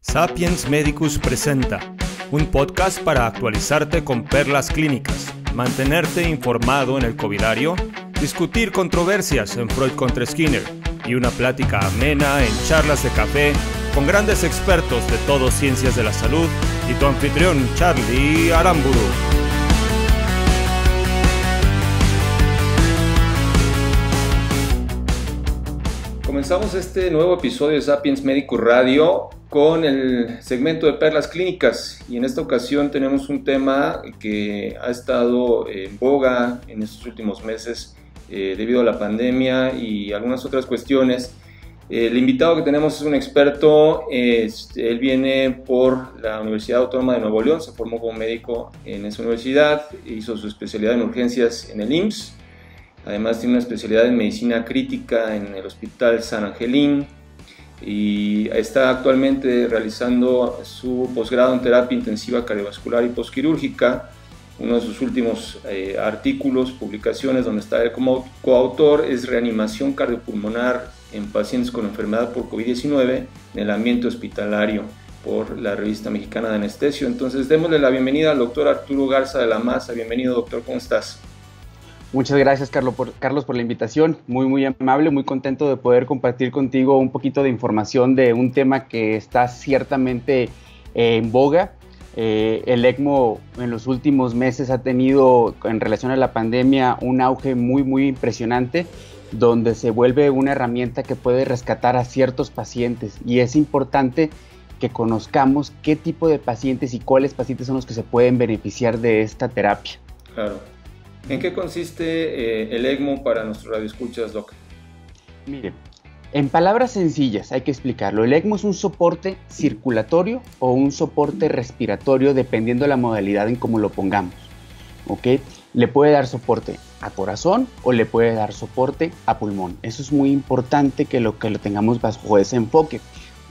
Sapiens Medicus presenta un podcast para actualizarte con perlas clínicas, mantenerte informado en el covidario, discutir controversias en Freud contra Skinner y una plática amena en charlas de café con grandes expertos de todo ciencias de la salud y tu anfitrión Charlie Aramburu. Comenzamos este nuevo episodio de Sapiens Medicus Radio con el segmento de perlas clínicas, y en esta ocasión tenemos un tema que ha estado en boga en estos últimos meses debido a la pandemia y algunas otras cuestiones. El invitado que tenemos es un experto, él viene por la Universidad Autónoma de Nuevo León, se formó como médico en esa universidad, hizo su especialidad en urgencias en el IMSS. Además tiene una especialidad en medicina crítica en el Hospital San Angelín y está actualmente realizando su posgrado en terapia intensiva cardiovascular y posquirúrgica. Uno de sus últimos artículos, publicaciones donde está él como coautor, es reanimación cardiopulmonar en pacientes con enfermedad por COVID-19 en el ambiente hospitalario, por la Revista Mexicana de Anestesio. Entonces démosle la bienvenida al doctor Arturo Garza de la Maza. Bienvenido, doctor, ¿cómo estás? Muchas gracias, Carlos, por la invitación. Muy amable, muy contento de poder compartir contigo un poquito de información de un tema que está ciertamente en boga. El ECMO en los últimos meses ha tenido, en relación a la pandemia, un auge muy impresionante, donde se vuelve una herramienta que puede rescatar a ciertos pacientes, y es importante que conozcamos qué tipo de pacientes y cuáles pacientes son los que se pueden beneficiar de esta terapia. Claro. ¿En qué consiste el ECMO para nuestros radioescuchas, doc? Mire, en palabras sencillas hay que explicarlo. El ECMO es un soporte circulatorio o un soporte respiratorio, dependiendo de la modalidad en cómo lo pongamos. ¿Ok? Le puede dar soporte a corazón o le puede dar soporte a pulmón. Eso es muy importante que lo tengamos bajo ese enfoque.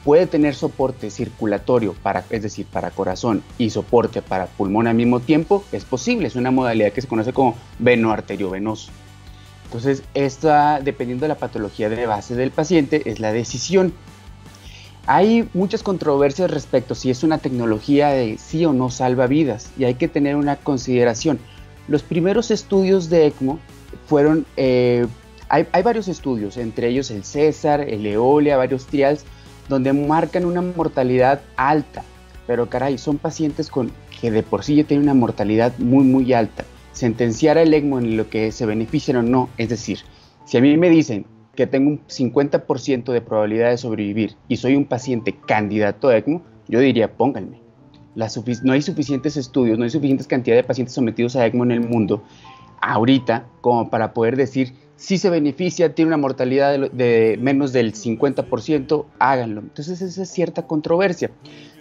Puede tener soporte circulatorio, es decir, para corazón, y soporte para pulmón al mismo tiempo. Es posible, es una modalidad que se conoce como veno-arteriovenoso. Entonces, esta, dependiendo de la patología de base del paciente, es la decisión. Hay muchas controversias respecto a si es una tecnología de sí o no salva vidas, y hay que tener una consideración. Los primeros estudios de ECMO fueron, hay varios estudios, entre ellos el César, el Eolia, varios trials, donde marcan una mortalidad alta, pero caray, son pacientes que de por sí ya tienen una mortalidad muy alta. Sentenciar el ECMO en lo que se benefician o no, es decir, si a mí me dicen que tengo un 50% de probabilidad de sobrevivir y soy un paciente candidato a ECMO, yo diría pónganme. No hay suficientes estudios, no hay suficientes cantidad de pacientes sometidos a ECMO en el mundo ahorita como para poder decir si se beneficia, tiene una mortalidad de menos del 50%, háganlo. Entonces esa es cierta controversia.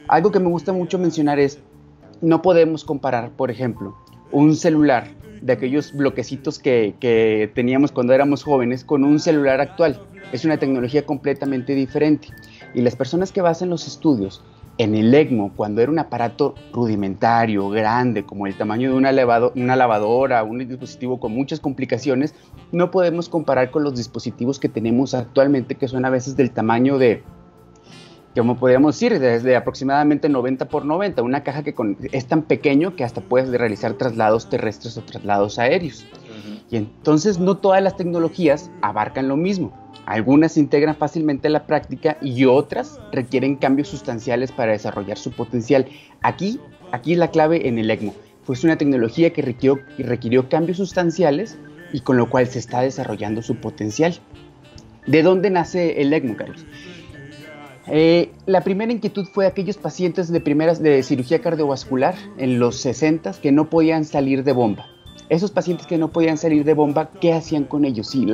Algo que me gusta mucho mencionar es, no podemos comparar, por ejemplo, un celular de aquellos bloquecitos que teníamos cuando éramos jóvenes con un celular actual. Es una tecnología completamente diferente. Y las personas que basan los estudios en el ECMO, cuando era un aparato rudimentario, grande, como el tamaño de una lavadora, un dispositivo con muchas complicaciones, no podemos comparar con los dispositivos que tenemos actualmente, que son a veces del tamaño de, como podríamos decir, desde aproximadamente 90 por 90, una caja que es tan pequeño que hasta puedes realizar traslados terrestres o traslados aéreos. Y entonces no todas las tecnologías abarcan lo mismo. Algunas se integran fácilmente a la práctica y otras requieren cambios sustanciales para desarrollar su potencial. Aquí la clave en el ECMO. Fue una tecnología que requirió cambios sustanciales y con lo cual se está desarrollando su potencial. ¿De dónde nace el ECMO, Carlos? La primera inquietud fue aquellos pacientes de cirugía cardiovascular en los 60 que no podían salir de bomba. Esos pacientes que no podían salir de bomba, ¿qué hacían con ellos? Sí,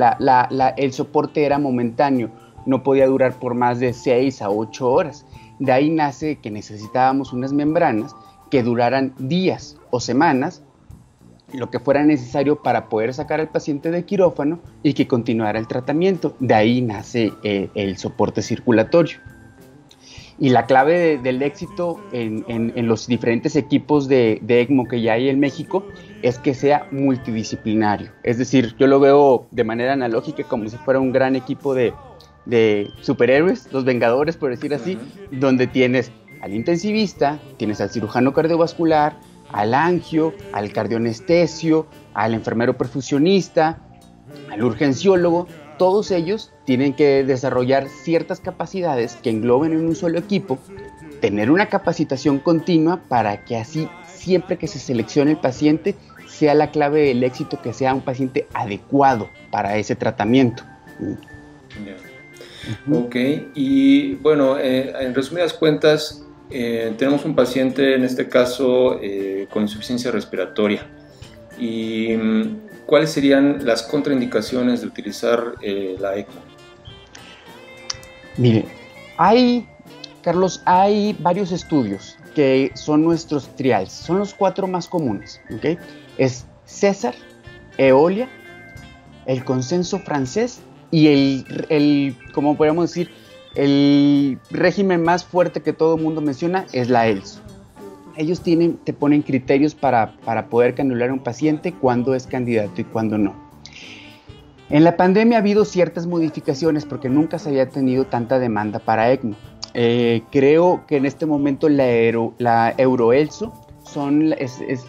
el soporte era momentáneo, no podía durar por más de 6 a 8 horas. De ahí nace que necesitábamos unas membranas que duraran días o semanas, lo que fuera necesario para poder sacar al paciente de quirófano y que continuara el tratamiento. De ahí nace el soporte circulatorio. Y la clave del éxito en los diferentes equipos de ECMO que ya hay en México es que sea multidisciplinario. Es decir, yo lo veo de manera analógica como si fuera un gran equipo de superhéroes, los Vengadores, por decir así, donde tienes al intensivista, tienes al cirujano cardiovascular, al angio, al cardioanestesio, al enfermero perfusionista, al urgenciólogo. Todos ellos tienen que desarrollar ciertas capacidades que engloben en un solo equipo, tener una capacitación continua para que así, siempre que se seleccione el paciente, sea la clave del éxito, que sea un paciente adecuado para ese tratamiento. Yeah. Ok, y bueno, en resumidas cuentas, tenemos un paciente, en este caso, con insuficiencia respiratoria. ¿Y cuáles serían las contraindicaciones de utilizar la ECMO? Mire, Carlos, hay varios estudios que son nuestros trials, son los 4 más comunes, ¿ok? Es César, Eolia, el consenso francés y como podríamos decir, el régimen más fuerte que todo el mundo menciona es la ELSO. Ellos te ponen criterios para poder canular a un paciente, cuándo es candidato y cuándo no. En la pandemia ha habido ciertas modificaciones porque nunca se había tenido tanta demanda para ECMO. Creo que en este momento la EuroELSO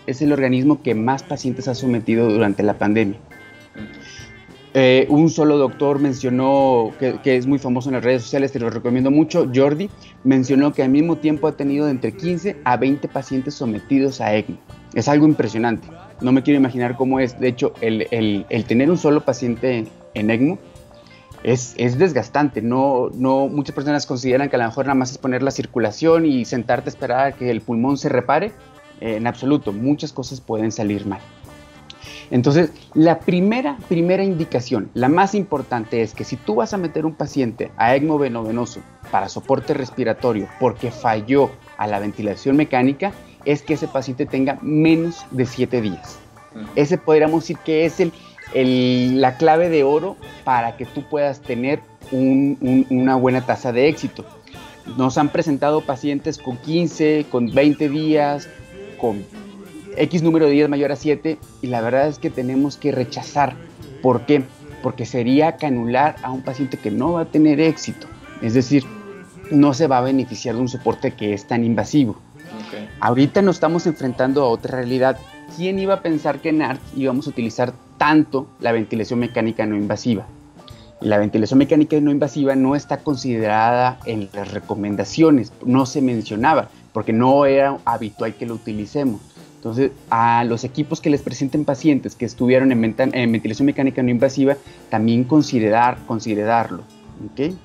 es el organismo que más pacientes ha sometido durante la pandemia. Un solo doctor mencionó, que es muy famoso en las redes sociales, te lo recomiendo mucho, Jordi, mencionó que al mismo tiempo ha tenido entre 15 a 20 pacientes sometidos a ECMO. Es algo impresionante, no me quiero imaginar cómo es. De hecho, el tener un solo paciente en ECMO es desgastante. Muchas personas consideran que a lo mejor nada más es poner la circulación y sentarte a esperar a que el pulmón se repare. En absoluto, muchas cosas pueden salir mal. Entonces, la primera indicación, la más importante, es que si tú vas a meter un paciente a ECMO venovenoso para soporte respiratorio porque falló a la ventilación mecánica, es que ese paciente tenga menos de 7 días. Ese podríamos decir que es la clave de oro para que tú puedas tener una buena tasa de éxito. Nos han presentado pacientes con 15, con 20 días, con X número de días mayor a 7, y la verdad es que tenemos que rechazar. ¿Por qué? Porque sería canular a un paciente que no va a tener éxito, es decir, no se va a beneficiar de un soporte que es tan invasivo. Okay. Ahorita nos estamos enfrentando a otra realidad. ¿Quién iba a pensar que en ART íbamos a utilizar tanto la ventilación mecánica no invasiva? La ventilación mecánica no invasiva no está considerada en las recomendaciones, no se mencionaba, porque no era habitual que lo utilicemos. Entonces, a los equipos que les presenten pacientes que estuvieron en ventilación mecánica no invasiva, también considerarlo. ¿Okay?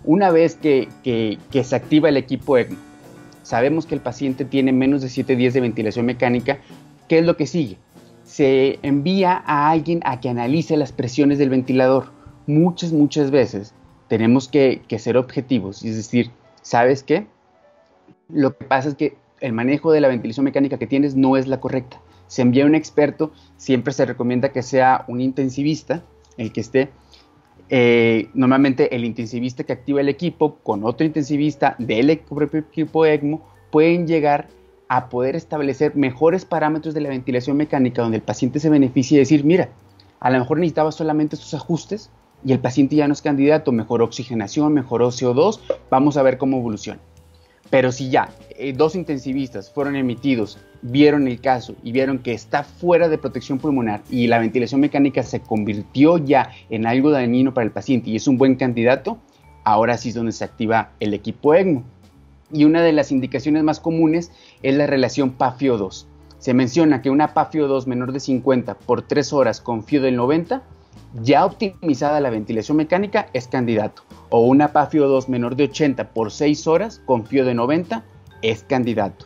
Una vez que se activa el equipo ECMO, sabemos que el paciente tiene menos de 7 días de ventilación mecánica. ¿Qué es lo que sigue? Se envía a alguien a que analice las presiones del ventilador. Muchas veces tenemos que ser objetivos, es decir, ¿sabes qué? Lo que pasa es que el manejo de la ventilación mecánica que tienes no es la correcta. Se envía a un experto, siempre se recomienda que sea un intensivista el que esté. Normalmente el intensivista que activa el equipo con otro intensivista del propio equipo ECMO pueden llegar a poder establecer mejores parámetros de la ventilación mecánica donde el paciente se beneficie y decir, mira, a lo mejor necesitaba solamente estos ajustes y el paciente ya no es candidato, mejoró oxigenación, mejoró CO2, vamos a ver cómo evoluciona. Pero si ya 2 intensivistas fueron emitidos, vieron el caso y vieron que está fuera de protección pulmonar y la ventilación mecánica se convirtió ya en algo dañino para el paciente y es un buen candidato, ahora sí es donde se activa el equipo ECMO. Y una de las indicaciones más comunes es la relación PaFiO2. Se menciona que una PaFiO2 menor de 50 por 3 horas con FiO del 90, ya optimizada la ventilación mecánica, es candidato. O una PaFiO2 menor de 80 por 6 horas con FiO de 90 es candidato.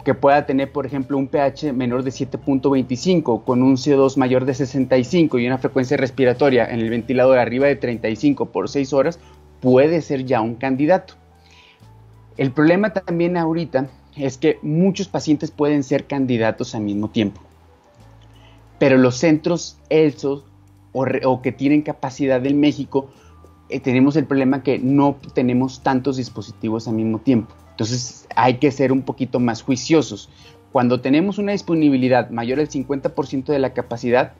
Que pueda tener, por ejemplo, un pH menor de 7.25 con un CO2 mayor de 65 y una frecuencia respiratoria en el ventilador arriba de 35 por 6 horas, puede ser ya un candidato. El problema también ahorita es que muchos pacientes pueden ser candidatos al mismo tiempo. Pero los centros ELSO o que tienen capacidad en México, tenemos el problema que no tenemos tantos dispositivos al mismo tiempo. Entonces hay que ser un poquito más juiciosos. Cuando tenemos una disponibilidad mayor al 50% de la capacidad,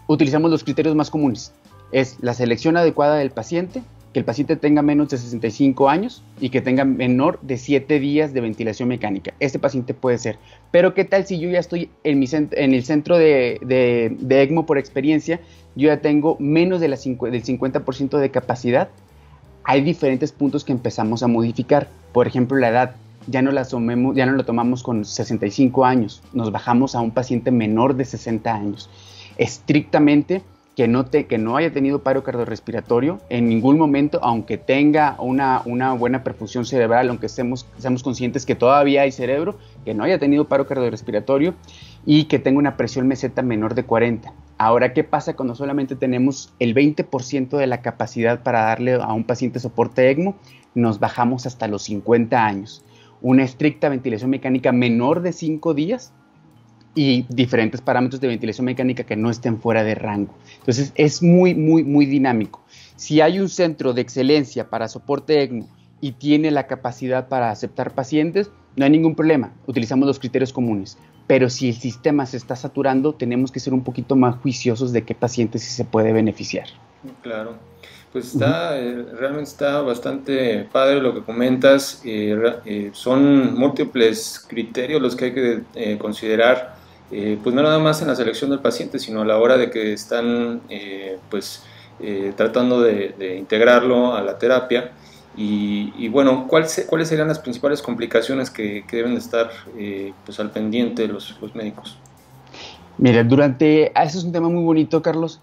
utilizamos los criterios más comunes. Es la selección adecuada del paciente, que el paciente tenga menos de 65 años y que tenga menor de 7 días de ventilación mecánica. Este paciente puede ser. Pero ¿qué tal si yo ya estoy en el centro de ECMO por experiencia? Yo ya tengo menos del 50% de capacidad. Hay diferentes puntos que empezamos a modificar. Por ejemplo, la edad. Ya no la tomamos con 65 años. Nos bajamos a un paciente menor de 60 años. Estrictamente que no haya tenido paro cardiorrespiratorio en ningún momento, aunque tenga una buena perfusión cerebral, aunque seamos conscientes que todavía hay cerebro, que no haya tenido paro cardiorrespiratorio y que tenga una presión meseta menor de 40. Ahora, ¿qué pasa cuando solamente tenemos el 20% de la capacidad para darle a un paciente soporte ECMO? Nos bajamos hasta los 50 años. Una estricta ventilación mecánica menor de 5 días y diferentes parámetros de ventilación mecánica que no estén fuera de rango. Entonces es muy, muy, muy dinámico. Si hay un centro de excelencia para soporte ECMO y tiene la capacidad para aceptar pacientes, no hay ningún problema, utilizamos los criterios comunes. Pero si el sistema se está saturando, tenemos que ser un poquito más juiciosos de qué pacientes sí se puede beneficiar. Claro, pues realmente está bastante padre lo que comentas. Son múltiples criterios los que hay que considerar. Pues no nada más en la selección del paciente, sino a la hora de que están tratando de integrarlo a la terapia. Y bueno, ¿cuáles serían las principales complicaciones que deben de estar al pendiente los médicos? Mira, ese es un tema muy bonito, Carlos.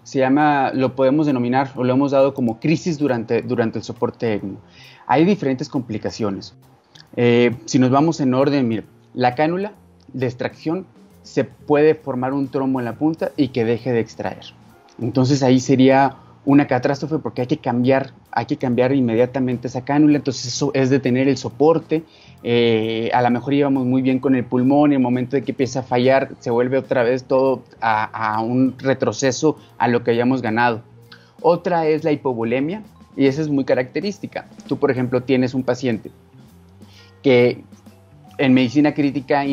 Lo podemos denominar, o lo hemos dado como crisis durante el soporte ECMO. Hay diferentes complicaciones. Si nos vamos en orden, mira, la cánula de extracción se puede formar un trombo en la punta y que deje de extraer. Entonces ahí sería una catástrofe porque hay que cambiar inmediatamente esa cánula. Entonces eso es detener el soporte. A lo mejor íbamos muy bien con el pulmón y en el momento de que empieza a fallar se vuelve otra vez todo a un retroceso a lo que hayamos ganado. Otra es la hipovolemia y esa es muy característica. Tú, por ejemplo, tienes un paciente que en medicina crítica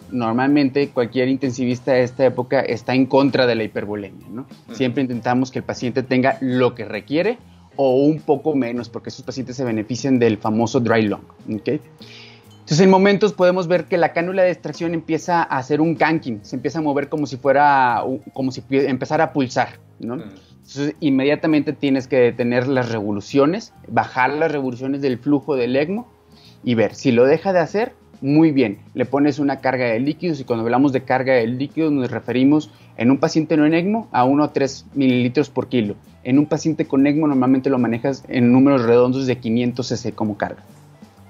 normalmente cualquier intensivista de esta época está en contra de la hipervolemia, ¿no? Siempre intentamos que el paciente tenga lo que requiere o un poco menos, porque esos pacientes se benefician del famoso dry lung, ¿okay? Entonces en momentos podemos ver que la cánula de extracción empieza a hacer un canking, se empieza a mover como si empezara a pulsar, ¿no? Entonces inmediatamente tienes que detener las revoluciones, bajar las revoluciones del flujo del ECMO y ver si lo deja de hacer. Muy bien, le pones una carga de líquidos y cuando hablamos de carga de líquidos nos referimos en un paciente no en ECMO a 1 a 3 mililitros por kilo. En un paciente con ECMO normalmente lo manejas en números redondos de 500 cc como carga.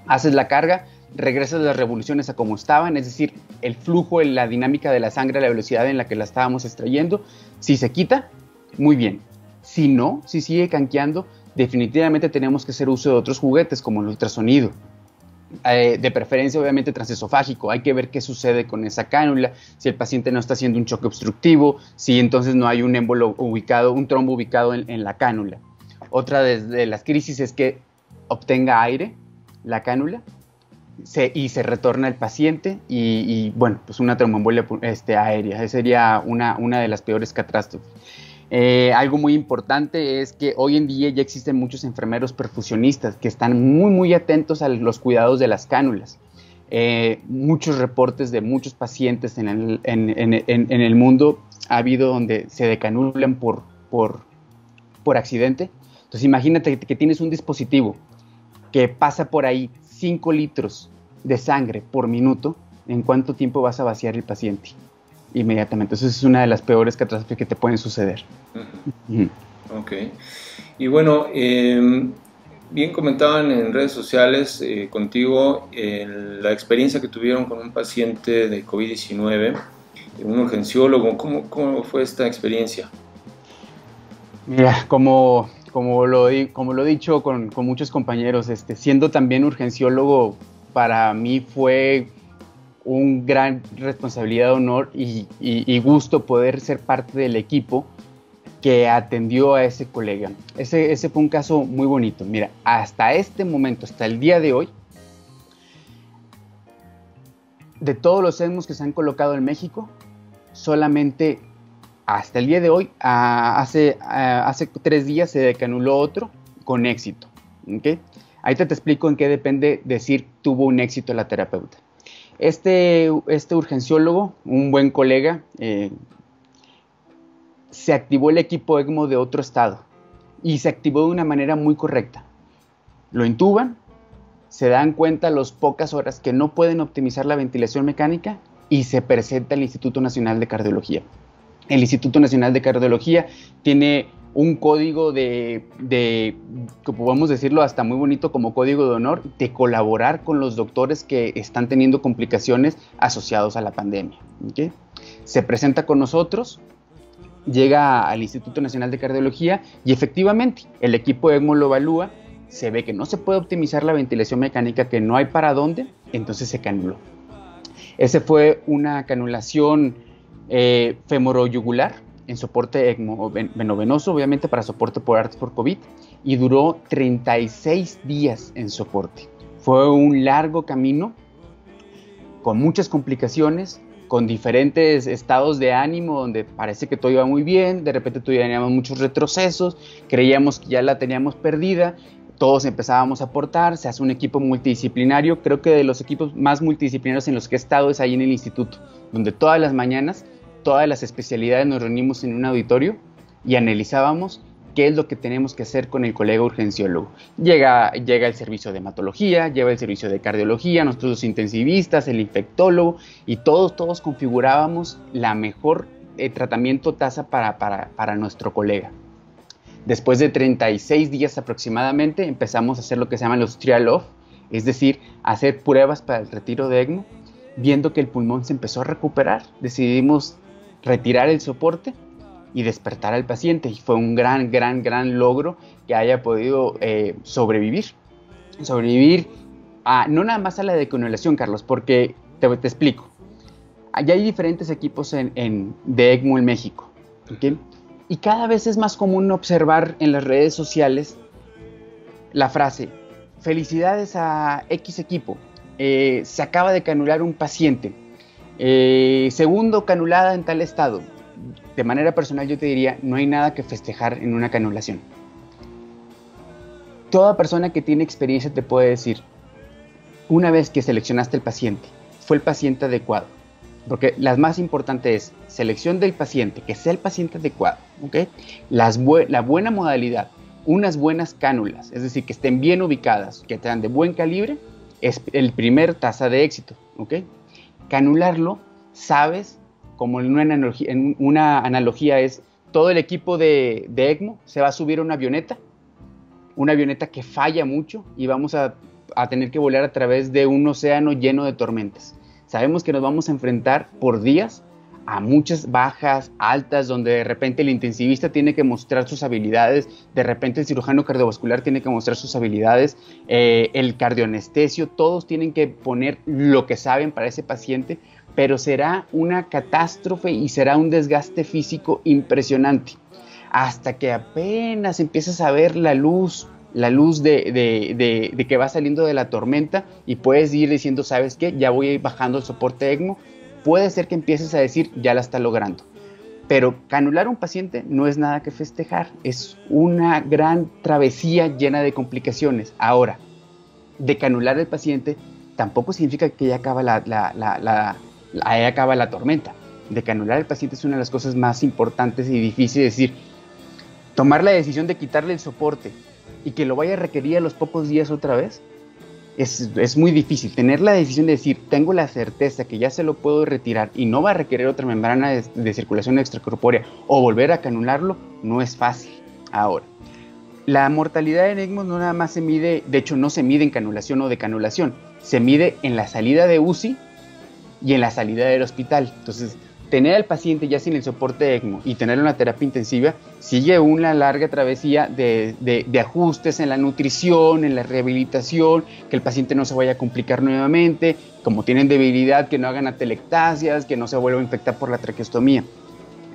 Haces la carga, regresas las revoluciones a como estaban, es decir, el flujo, la dinámica de la sangre, la velocidad en la que la estábamos extrayendo. Si se quita, muy bien. Si no, si sigue canqueando, definitivamente tenemos que hacer uso de otros juguetes como el ultrasonido. De preferencia obviamente transesofágico, hay que ver qué sucede con esa cánula, si el paciente no está haciendo un choque obstructivo, si entonces no hay un trombo ubicado en la cánula. Otra de las crisis es que obtenga aire la cánula y se retorna el paciente y bueno, pues una tromboembolia aérea. Esa sería una de las peores catástrofes. Algo muy importante es que hoy en día ya existen muchos enfermeros perfusionistas que están muy muy atentos a los cuidados de las cánulas. Muchos reportes de muchos pacientes en el mundo ha habido donde se decanulan por accidente. Entonces imagínate que tienes un dispositivo que pasa por ahí 5 litros de sangre por minuto. ¿En cuánto tiempo vas a vaciar el paciente? Inmediatamente. Entonces es una de las peores catástrofes que te pueden suceder. Ok. Y bueno, bien comentaban en redes sociales contigo la experiencia que tuvieron con un paciente de COVID-19, un urgenciólogo. ¿Cómo fue esta experiencia? Mira, como lo he dicho con muchos compañeros, siendo también urgenciólogo, para mí fue un gran responsabilidad, honor y gusto poder ser parte del equipo que atendió a ese colega. Ese fue un caso muy bonito. Mira, hasta este momento, hasta el día de hoy, de todos los ECMOs que se han colocado en México, solamente hasta el día de hoy, hace 3 días se decanuló otro con éxito. ¿Okay? Ahorita te explico en qué depende decir tuvo un éxito la terapeuta. Este urgenciólogo, un buen colega, se activó el equipo ECMO de otro estado y se activó de una manera muy correcta. Lo intuban, se dan cuenta a las pocas horas que no pueden optimizar la ventilación mecánica y se presenta al Instituto Nacional de Cardiología. El Instituto Nacional de Cardiología tiene un código como podemos decirlo, hasta muy bonito como código de honor, de colaborar con los doctores que están teniendo complicaciones asociadas a la pandemia. ¿Okay? Se presenta con nosotros, llega al Instituto Nacional de Cardiología y efectivamente el equipo ECMO lo evalúa, se ve que no se puede optimizar la ventilación mecánica, que no hay para dónde, entonces se canuló. Esa fue una canulación femoroyugular en soporte ECMO venovenoso, obviamente para soporte por ARDS por COVID, y duró 36 días en soporte. Fue un largo camino, con muchas complicaciones, con diferentes estados de ánimo, donde parece que todo iba muy bien, de repente teníamos muchos retrocesos, creíamos que ya la teníamos perdida, todos empezábamos a aportar, se hace un equipo multidisciplinario. Creo que de los equipos más multidisciplinarios en los que he estado es ahí en el instituto, donde todas las mañanas, todas las especialidades nos reunimos en un auditorio y analizábamos qué es lo que tenemos que hacer con el colega urgenciólogo. Llega el servicio de hematología, llega el servicio de cardiología, nosotros los intensivistas, el infectólogo, y todos configurábamos la mejor tratamiento tasa para nuestro colega. Después de 36 días aproximadamente empezamos a hacer lo que se llaman los trial-off, es decir, hacer pruebas para el retiro de ECMO. Viendo que el pulmón se empezó a recuperar, decidimos retirar el soporte y despertar al paciente, y fue un gran logro que haya podido sobrevivir no nada más a la decanulación, Carlos, porque te explico. Allá hay diferentes equipos de ECMO en México, ¿okay? Y cada vez es más común observar en las redes sociales la frase: felicidades a X equipo, se acaba de canular un paciente, segundo canulada en tal estado. De manera personal yo te diría, no hay nada que festejar en una canulación. Toda persona que tiene experiencia te puede decir, una vez que seleccionaste el paciente, fue el paciente adecuado. Porque la más importante es selección del paciente, que sea el paciente adecuado, ¿okay? La buena modalidad, unas buenas cánulas, es decir, que estén bien ubicadas, que tengan de buen calibre, es el primer tasa de éxito, ¿okay? Canularlo, sabes, como en una analogía es, todo el equipo de ECMO se va a subir a una avioneta que falla mucho y vamos a tener que volar a través de un océano lleno de tormentas. Sabemos que nos vamos a enfrentar por días a muchas bajas, altas, donde de repente el intensivista tiene que mostrar sus habilidades, de repente el cirujano cardiovascular tiene que mostrar sus habilidades, el cardioanestesio, todos tienen que poner lo que saben para ese paciente, pero será una catástrofe y será un desgaste físico impresionante, hasta que apenas empiezas a ver la luz de que va saliendo de la tormenta y puedes ir diciendo, ¿sabes qué? Ya voy a ir bajando el soporte ECMO. Puede ser que empieces a decir, ya la está logrando. Pero canular a un paciente no es nada que festejar, es una gran travesía llena de complicaciones. Ahora, de canular al paciente tampoco significa que ya acaba la tormenta. De canular al paciente es una de las cosas más importantes y difíciles, es decir, tomar la decisión de quitarle el soporte y que lo vaya a requerir a los pocos días otra vez, es muy difícil. Tener la decisión de decir, tengo la certeza que ya se lo puedo retirar y no va a requerir otra membrana de circulación extracorpórea o volver a canularlo, no es fácil. Ahora, la mortalidad en ECMO no nada más se mide, de hecho no se mide en canulación o decanulación, se mide en la salida de UCI y en la salida del hospital. Entonces, tener al paciente ya sin el soporte ECMO y tenerlo en la terapia intensiva sigue una larga travesía de ajustes en la nutrición, en la rehabilitación, que el paciente no se vaya a complicar nuevamente, como tienen debilidad, que no hagan atelectasias, que no se vuelva a infectar por la traqueostomía.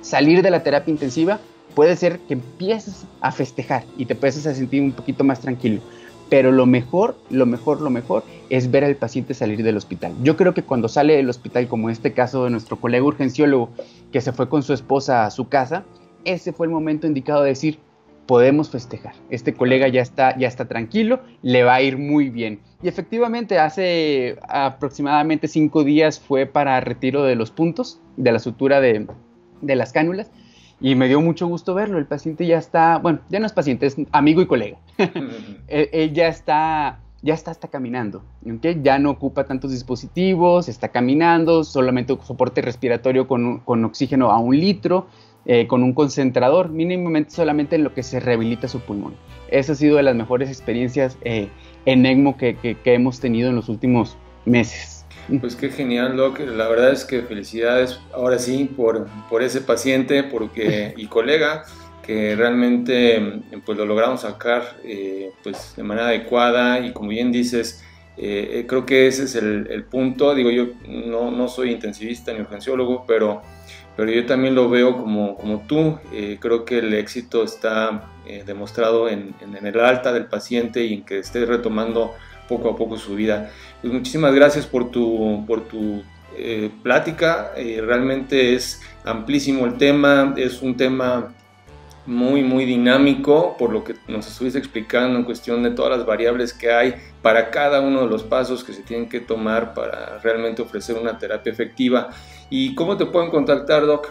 Salir de la terapia intensiva puede ser que empieces a festejar y te empieces a sentir un poquito más tranquilo. Pero lo mejor es ver al paciente salir del hospital. Yo creo que cuando sale del hospital, como en este caso de nuestro colega urgenciólogo, que se fue con su esposa a su casa, ese fue el momento indicado de decir, podemos festejar. Este colega ya está tranquilo, le va a ir muy bien. Y efectivamente, hace aproximadamente 5 días fue para retiro de los puntos, de la sutura de las cánulas, y me dio mucho gusto verlo. El paciente ya está, bueno, ya no es paciente, es amigo y colega. Él ya está hasta caminando, ¿okay? Ya no ocupa tantos dispositivos, está caminando, solamente soporte respiratorio con oxígeno a 1 litro, con un concentrador, mínimamente solamente en lo que se rehabilita su pulmón. Esa ha sido de las mejores experiencias en ECMO que hemos tenido en los últimos meses. Pues qué genial, Doc. La verdad es que felicidades ahora sí por ese paciente y colega, que realmente pues lo logramos sacar pues de manera adecuada, y como bien dices, creo que ese es el punto. Digo, yo no soy intensivista ni urgenciólogo, pero yo también lo veo como tú. Creo que el éxito está demostrado en el alta del paciente y en que esté retomando poco a poco su vida. Pues muchísimas gracias por tu plática. Realmente es amplísimo el tema, es un tema muy muy dinámico, por lo que nos estuviste explicando en cuestión de todas las variables que hay para cada uno de los pasos que se tienen que tomar para realmente ofrecer una terapia efectiva. ¿Y cómo te pueden contactar, Doc?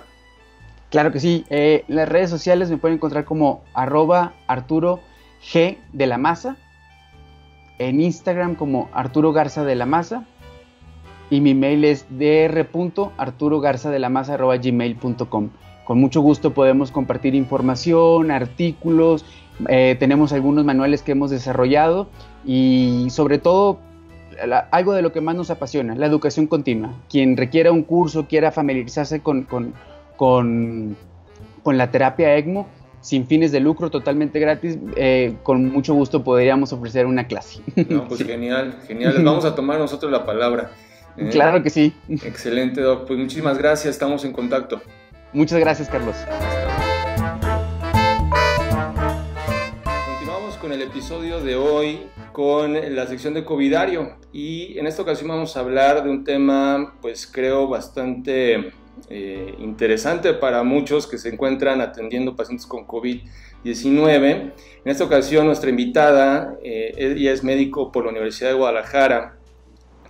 Claro que sí, las redes sociales me pueden encontrar como @ArturoG de la Maza, en Instagram como Arturo Garza de la Maza, y mi mail es dr.arturogarzadelaMaza@gmail.com. Con mucho gusto podemos compartir información, artículos, tenemos algunos manuales que hemos desarrollado, y sobre todo algo de lo que más nos apasiona, la educación continua. Quien requiera un curso, quiera familiarizarse con la terapia ECMO, sin fines de lucro, totalmente gratis, con mucho gusto podríamos ofrecer una clase. No, pues sí. Genial. Les vamos a tomar nosotros la palabra. Claro que sí. Excelente, Doc. Pues muchísimas gracias, estamos en contacto. Muchas gracias, Carlos. Continuamos con el episodio de hoy con la sección de Covidario, y en esta ocasión vamos a hablar de un tema, pues creo bastante interesante para muchos que se encuentran atendiendo pacientes con COVID-19. En esta ocasión nuestra invitada, ella es médico por la Universidad de Guadalajara,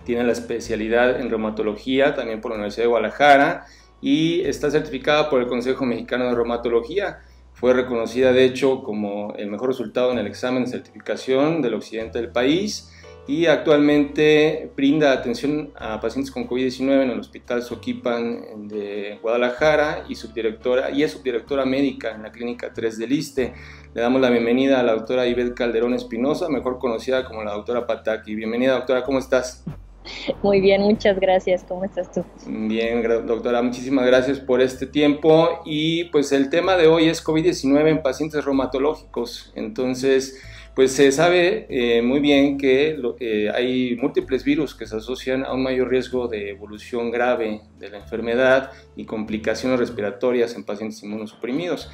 tiene la especialidad en reumatología también por la Universidad de Guadalajara, y está certificada por el Consejo Mexicano de Reumatología. Fue reconocida de hecho como el mejor resultado en el examen de certificación del occidente del país, y actualmente brinda atención a pacientes con COVID-19 en el Hospital Soquipan de Guadalajara, y es subdirectora médica en la Clínica 3 del ISSSTE. Le damos la bienvenida a la doctora Ivette Calderón Espinosa, mejor conocida como la doctora Pataki. Bienvenida, doctora, ¿cómo estás? Muy bien, muchas gracias. ¿Cómo estás tú? Bien, doctora, muchísimas gracias por este tiempo. Y pues el tema de hoy es COVID-19 en pacientes reumatológicos. Entonces, pues se sabe muy bien que hay múltiples virus que se asocian a un mayor riesgo de evolución grave de la enfermedad y complicaciones respiratorias en pacientes inmunosuprimidos.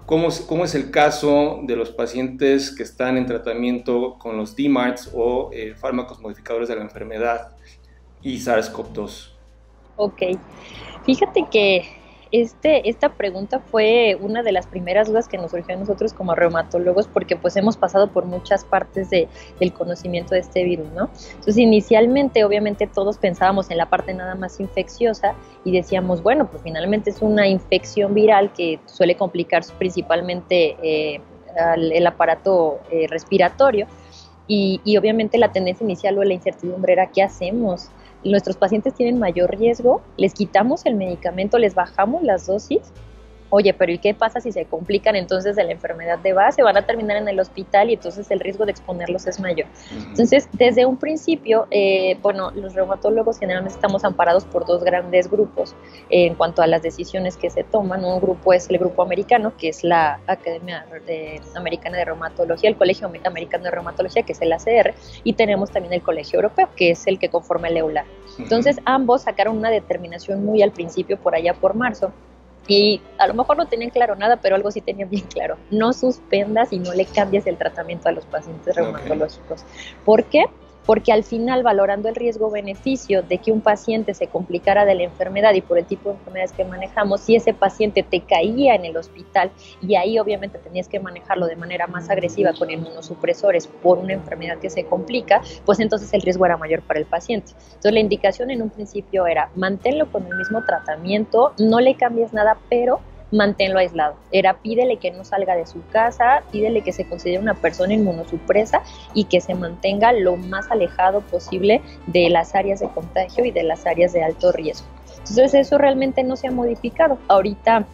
¿Cómo es el caso de los pacientes que están en tratamiento con los DMARDs o fármacos modificadores de la enfermedad y SARS-CoV-2? Ok, fíjate que esta pregunta fue una de las primeras dudas que nos surgió a nosotros como reumatólogos, porque pues hemos pasado por muchas partes del conocimiento de este virus, ¿no? Entonces inicialmente obviamente todos pensábamos en la parte nada más infecciosa y decíamos, bueno, pues finalmente es una infección viral que suele complicar principalmente el aparato respiratorio, y obviamente la tendencia inicial o la incertidumbre era ¿qué hacemos? Nuestros pacientes tienen mayor riesgo, les quitamos el medicamento, les bajamos las dosis. Oye, pero ¿y qué pasa si se complican entonces de la enfermedad de base? Van a terminar en el hospital y entonces el riesgo de exponerlos es mayor. Entonces, desde un principio, los reumatólogos generalmente estamos amparados por 2 grandes grupos en cuanto a las decisiones que se toman. Un grupo es el grupo americano, que es la Academia Americana de Reumatología, el Colegio Americano de Reumatología, que es el ACR, y tenemos también el Colegio Europeo, que es el que conforma el EULAR. Entonces, ambos sacaron una determinación muy al principio, por allá por marzo, y a lo mejor no tenían claro nada, pero algo sí tenían bien claro: no suspendas y no le cambies el tratamiento a los pacientes reumatológicos. ¿Por qué? porque al final, valorando el riesgo-beneficio de que un paciente se complicara de la enfermedad y por el tipo de enfermedades que manejamos, si ese paciente te caía en el hospital y ahí obviamente tenías que manejarlo de manera más agresiva con inmunosupresores por una enfermedad que se complica, pues entonces el riesgo era mayor para el paciente. Entonces la indicación en un principio era manténlo con el mismo tratamiento, no le cambies nada, pero manténlo aislado. Era pídele que no salga de su casa, pídele que se considere una persona inmunosupresa y que se mantenga lo más alejado posible de las áreas de contagio y de las áreas de alto riesgo. Entonces eso realmente no se ha modificado. Ahorita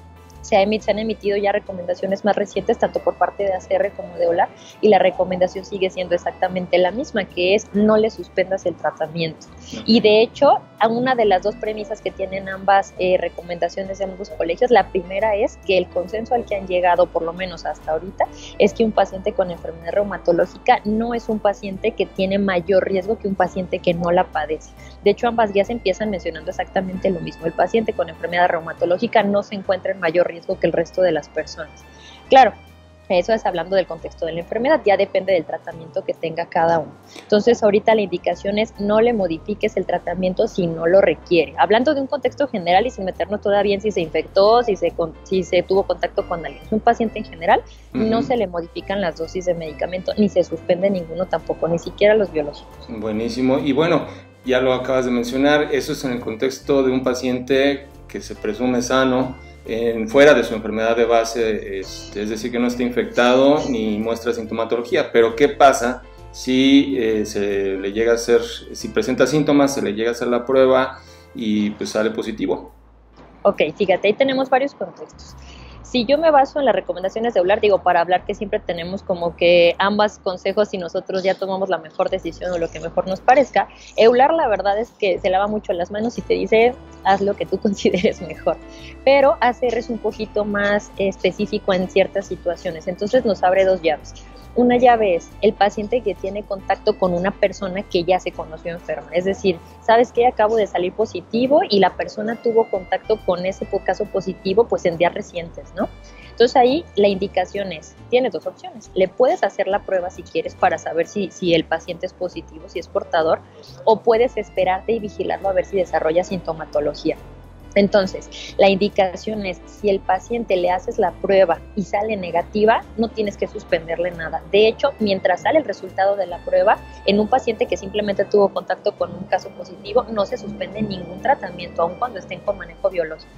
se han emitido ya recomendaciones más recientes, tanto por parte de ACR como de OLAR, y la recomendación sigue siendo exactamente la misma, que es no le suspendas el tratamiento. Y de hecho, a una de las dos premisas que tienen ambas recomendaciones de ambos colegios, la primera es que el consenso al que han llegado, por lo menos hasta ahorita, es que un paciente con enfermedad reumatológica no es un paciente que tiene mayor riesgo que un paciente que no la padece. De hecho, ambas guías empiezan mencionando exactamente lo mismo. El paciente con enfermedad reumatológica no se encuentra en mayor riesgo que el resto de las personas. Claro, eso es hablando del contexto de la enfermedad, ya depende del tratamiento que tenga cada uno. Entonces, ahorita la indicación es no le modifiques el tratamiento si no lo requiere. Hablando de un contexto general y sin meternos todavía en si se infectó, si se tuvo contacto con alguien. Un paciente en general, no se le modifican las dosis de medicamento, ni se suspende ninguno tampoco, ni siquiera los biológicos. Buenísimo. Y bueno, ya lo acabas de mencionar, eso es en el contexto de un paciente que se presume sano, fuera de su enfermedad de base, es decir, que no está infectado ni muestra sintomatología. Pero ¿qué pasa si se le llega a hacer, si presenta síntomas, se le llega a hacer la prueba y pues sale positivo? Ok, fíjate, ahí tenemos varios contextos. Si yo me baso en las recomendaciones de EULAR, digo, para hablar que siempre tenemos como que ambos consejos y nosotros ya tomamos la mejor decisión o lo que mejor nos parezca, EULAR la verdad es que se lava mucho las manos y te dice, haz lo que tú consideres mejor. Pero ACR es un poquito más específico en ciertas situaciones, entonces nos abre dos llaves. Una llave es el paciente que tiene contacto con una persona que ya se conoció enferma. Es decir, ¿sabes qué? Acabo de salir positivo y la persona tuvo contacto con ese caso positivo pues en días recientes, ¿no? Entonces ahí la indicación es, tienes dos opciones. Le puedes hacer la prueba si quieres para saber si el paciente es positivo, si es portador, o puedes esperarte y vigilarlo a ver si desarrolla sintomatología. Entonces, la indicación es, si el paciente le haces la prueba y sale negativa, no tienes que suspenderle nada. De hecho, mientras sale el resultado de la prueba, en un paciente que simplemente tuvo contacto con un caso positivo, no se suspende ningún tratamiento, aun cuando estén con manejo biológico.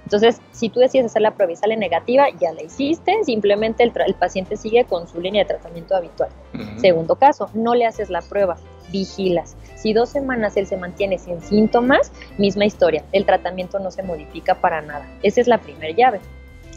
Entonces, si tú decides hacer la prueba y sale negativa, ya la hiciste, simplemente el paciente sigue con su línea de tratamiento habitual. Segundo caso, no le haces la prueba, vigilas. Si 2 semanas él se mantiene sin síntomas, misma historia, el tratamiento no se modifica para nada. Esa es la primera llave.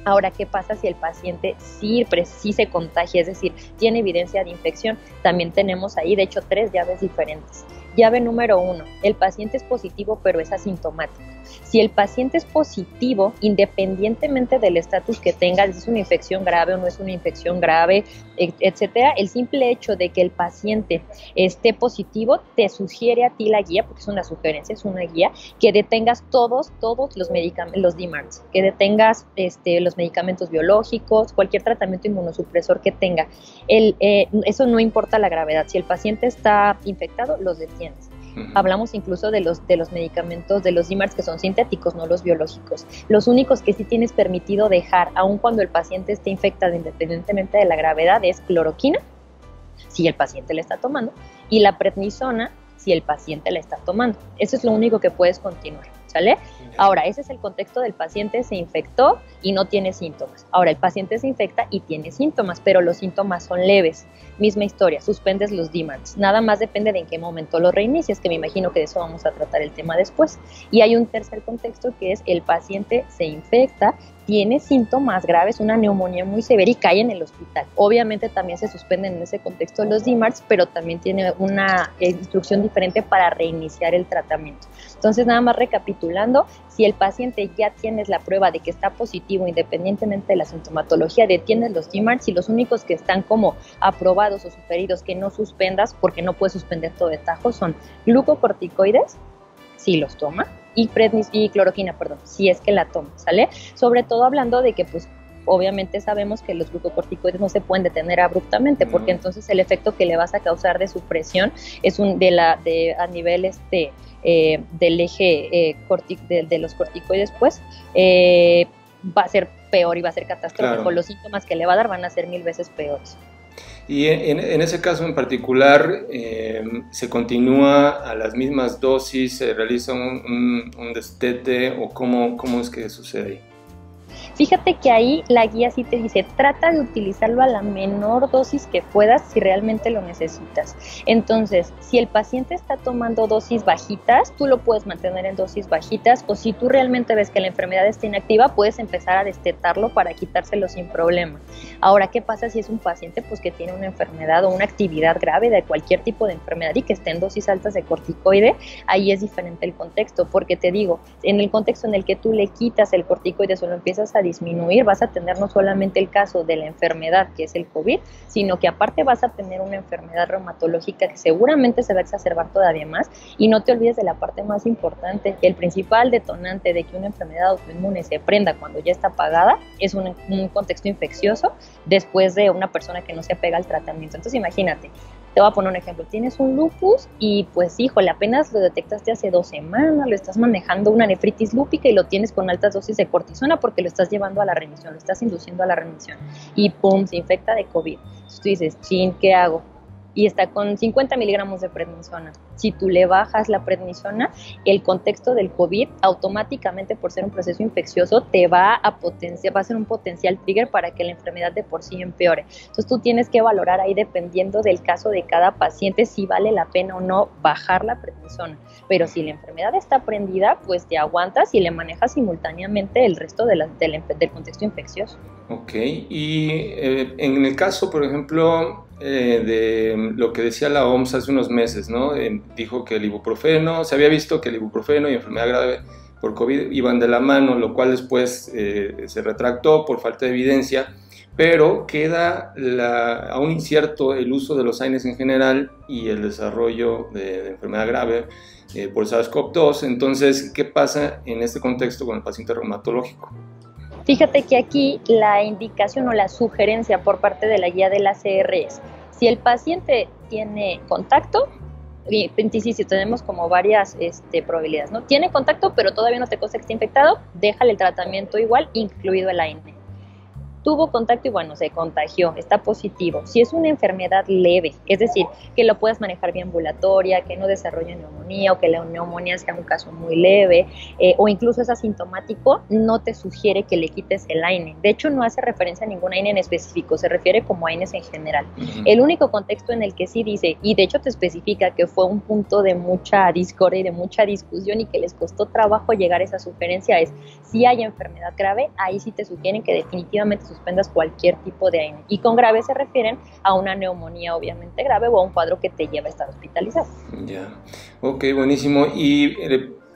Ahora, ¿qué pasa si el paciente sí se contagia? Es decir, tiene evidencia de infección. También tenemos ahí, de hecho, 3 llaves diferentes. Llave número 1, el paciente es positivo pero es asintomático. Si el paciente es positivo, independientemente del estatus que tenga, si es una infección grave o no es una infección grave, etcétera, el simple hecho de que el paciente esté positivo te sugiere a ti la guía, porque es una sugerencia, es una guía, que detengas todos los medicamentos, los DMARDs, que detengas los medicamentos biológicos, cualquier tratamiento inmunosupresor que tenga. Eso no importa la gravedad. Si el paciente está infectado, los detienes. Hablamos incluso de los medicamentos, de los DMARDs que son sintéticos, no los biológicos. Los únicos que sí tienes permitido dejar, aun cuando el paciente esté infectado, independientemente de la gravedad, es cloroquina, si el paciente la está tomando, y la prednisona, si el paciente la está tomando. Eso es lo único que puedes continuar, ¿sale? Ahora, ese es el contexto del paciente se infectó y no tiene síntomas. Ahora, el paciente se infecta y tiene síntomas, pero los síntomas son leves. Misma historia, suspendes los DMARDs. Nada más depende de en qué momento los reinicies, que me imagino que de eso vamos a tratar el tema después. Y hay un tercer contexto que es el paciente se infecta, tiene síntomas graves, una neumonía muy severa y cae en el hospital. Obviamente también se suspenden en ese contexto los DMARDs, pero también tiene una instrucción diferente para reiniciar el tratamiento. Entonces, nada más recapitulando, si el paciente ya tienes la prueba de que está positivo, independientemente de la sintomatología, detienes los DMARDs y los únicos que están como aprobados o sugeridos que no suspendas, porque no puedes suspender todo de tajo, son glucocorticoides, si los toma, y cloroquina, si es que la toma, ¿sale? Sobre todo hablando de que pues obviamente sabemos que los glucocorticoides no se pueden detener abruptamente, porque entonces el efecto que le vas a causar de supresión es a nivel del eje de los corticoides, pues va a ser peor y va a ser catastrófico. Claro. Los síntomas que le va a dar van a ser 1000 veces peores. Y en ese caso en particular, ¿se continúa a las mismas dosis? ¿Se realiza un destete o cómo es que sucede ahí? Fíjate que ahí la guía sí te dice, trata de utilizarlo a la menor dosis que puedas si realmente lo necesitas. Entonces, si el paciente está tomando dosis bajitas, tú lo puedes mantener en dosis bajitas, o si tú realmente ves que la enfermedad está inactiva, puedes empezar a destetarlo para quitárselo sin problema. Ahora, ¿qué pasa si es un paciente pues que tiene una enfermedad o una actividad grave de cualquier tipo de enfermedad y que esté en dosis altas de corticoide? Ahí es diferente el contexto, porque te digo, en el contexto en el que tú le quitas el corticoide o lo empiezas a disminuir, vas a tener no solamente el caso de la enfermedad, que es el COVID, sino que aparte vas a tener una enfermedad reumatológica que seguramente se va a exacerbar todavía más. Y no te olvides de la parte más importante, el principal detonante de que una enfermedad autoinmune se prenda cuando ya está apagada es un contexto infeccioso después de una persona que no se apega al tratamiento. Entonces imagínate, te voy a poner un ejemplo, tienes un lupus y pues híjole, apenas lo detectaste hace 2 semanas, lo estás manejando una nefritis lúpica y lo tienes con altas dosis de cortisona porque lo estás llevando a la remisión, lo estás induciendo a la remisión y pum, se infecta de COVID. Entonces tú dices, chin, ¿qué hago? Y está con 50 miligramos de prednisona. Si tú le bajas la prednisona, el contexto del COVID automáticamente, por ser un proceso infeccioso, te va a ser un potencial trigger para que la enfermedad de por sí empeore. Entonces tú tienes que valorar ahí, dependiendo del caso de cada paciente, si vale la pena o no bajar la prednisona. Pero si la enfermedad está prendida, pues te aguantas y le manejas simultáneamente el resto del contexto infeccioso. Ok, y en el caso, por ejemplo, de lo que decía la OMS hace unos meses, ¿no? Dijo que el ibuprofeno, se había visto que el ibuprofeno y enfermedad grave por COVID iban de la mano, lo cual después se retractó por falta de evidencia, pero queda aún incierto el uso de los AINES en general y el desarrollo de enfermedad grave por SARS-CoV-2. Entonces, ¿qué pasa en este contexto con el paciente reumatológico? Fíjate que aquí la indicación o la sugerencia por parte de la guía de la CR es, si el paciente tiene contacto, y si tenemos como varias probabilidades, ¿no? Tiene contacto, pero todavía no te consta que esté infectado, déjale el tratamiento igual, incluido el AINE. Tuvo contacto y bueno, se contagió, está positivo. Si es una enfermedad leve, es decir, que lo puedas manejar vía ambulatoria, que no desarrolle neumonía o que la neumonía sea un caso muy leve o incluso es asintomático, no te sugiere que le quites el AINE. De hecho, no hace referencia a ningún AINE en específico, se refiere como AINES en general. El único contexto en el que sí dice, y de hecho te especifica que fue un punto de mucha discordia y de mucha discusión y que les costó trabajo llegar a esa sugerencia es, si hay enfermedad grave, ahí sí te sugieren que definitivamente suspendas cualquier tipo de AINE. Y con grave se refieren a una neumonía obviamente grave o a un cuadro que te lleva a estar hospitalizado. Ya, ok, buenísimo. Y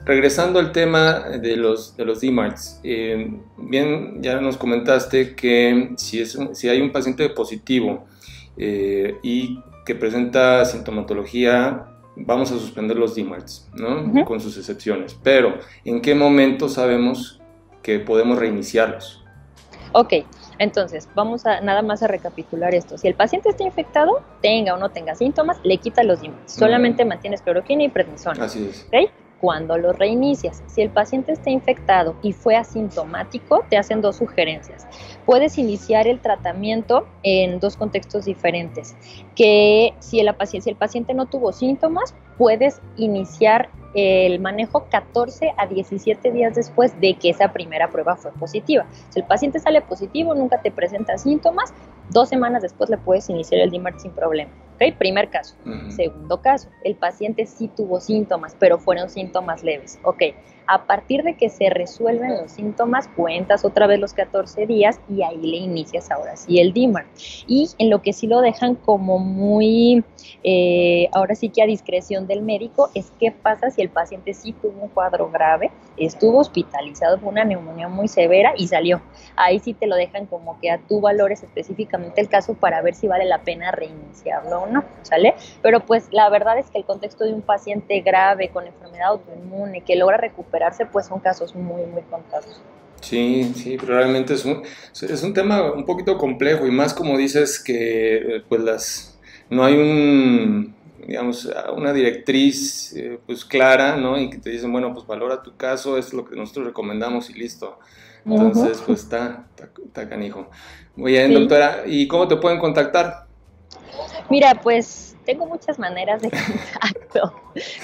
regresando al tema de los DMARDs, bien, ya nos comentaste que si hay un paciente positivo y que presenta sintomatología, vamos a suspender los DMARDs, ¿no? Con sus excepciones. Pero, ¿en qué momento sabemos que podemos reiniciarlos? Ok, entonces vamos a nada más a recapitular esto. Si el paciente está infectado, tenga o no tenga síntomas, le quita los DMARDs. Solamente mantienes cloroquina y prednisona. Así es. ¿Okay? Cuando los reinicias, si el paciente está infectado y fue asintomático, te hacen 2 sugerencias. Puedes iniciar el tratamiento en 2 contextos diferentes. Que si el paciente no tuvo síntomas, puedes iniciar el manejo 14 a 17 días después de que esa primera prueba fue positiva. Si el paciente sale positivo, nunca te presenta síntomas, 2 semanas después le puedes iniciar el DMARD sin problema. ¿Okay? Primer caso. Segundo caso, el paciente sí tuvo síntomas, pero fueron síntomas leves. Ok, a partir de que se resuelven los síntomas, cuentas otra vez los 14 días y ahí le inicias ahora sí el DMARD. Y en lo que sí lo dejan como muy, ahora sí que a discreción del médico, es qué pasa si el paciente sí tuvo un cuadro grave, estuvo hospitalizado por una neumonía muy severa y salió. Ahí sí te lo dejan como que tú valores específicamente el caso para ver si vale la pena reiniciarlo o no, ¿sale? Pero pues la verdad es que el contexto de un paciente grave con enfermedad autoinmune que logra recuperarse, pues son casos muy, muy contados. Sí, sí, pero realmente es un tema un poquito complejo y más como dices que pues no hay digamos, una directriz pues clara, ¿no? Y que te dicen, bueno, pues valora tu caso, es lo que nosotros recomendamos y listo. Entonces, pues está canijo. Muy bien, Sí. doctora, ¿y cómo te pueden contactar? Mira, pues tengo muchas maneras de contacto.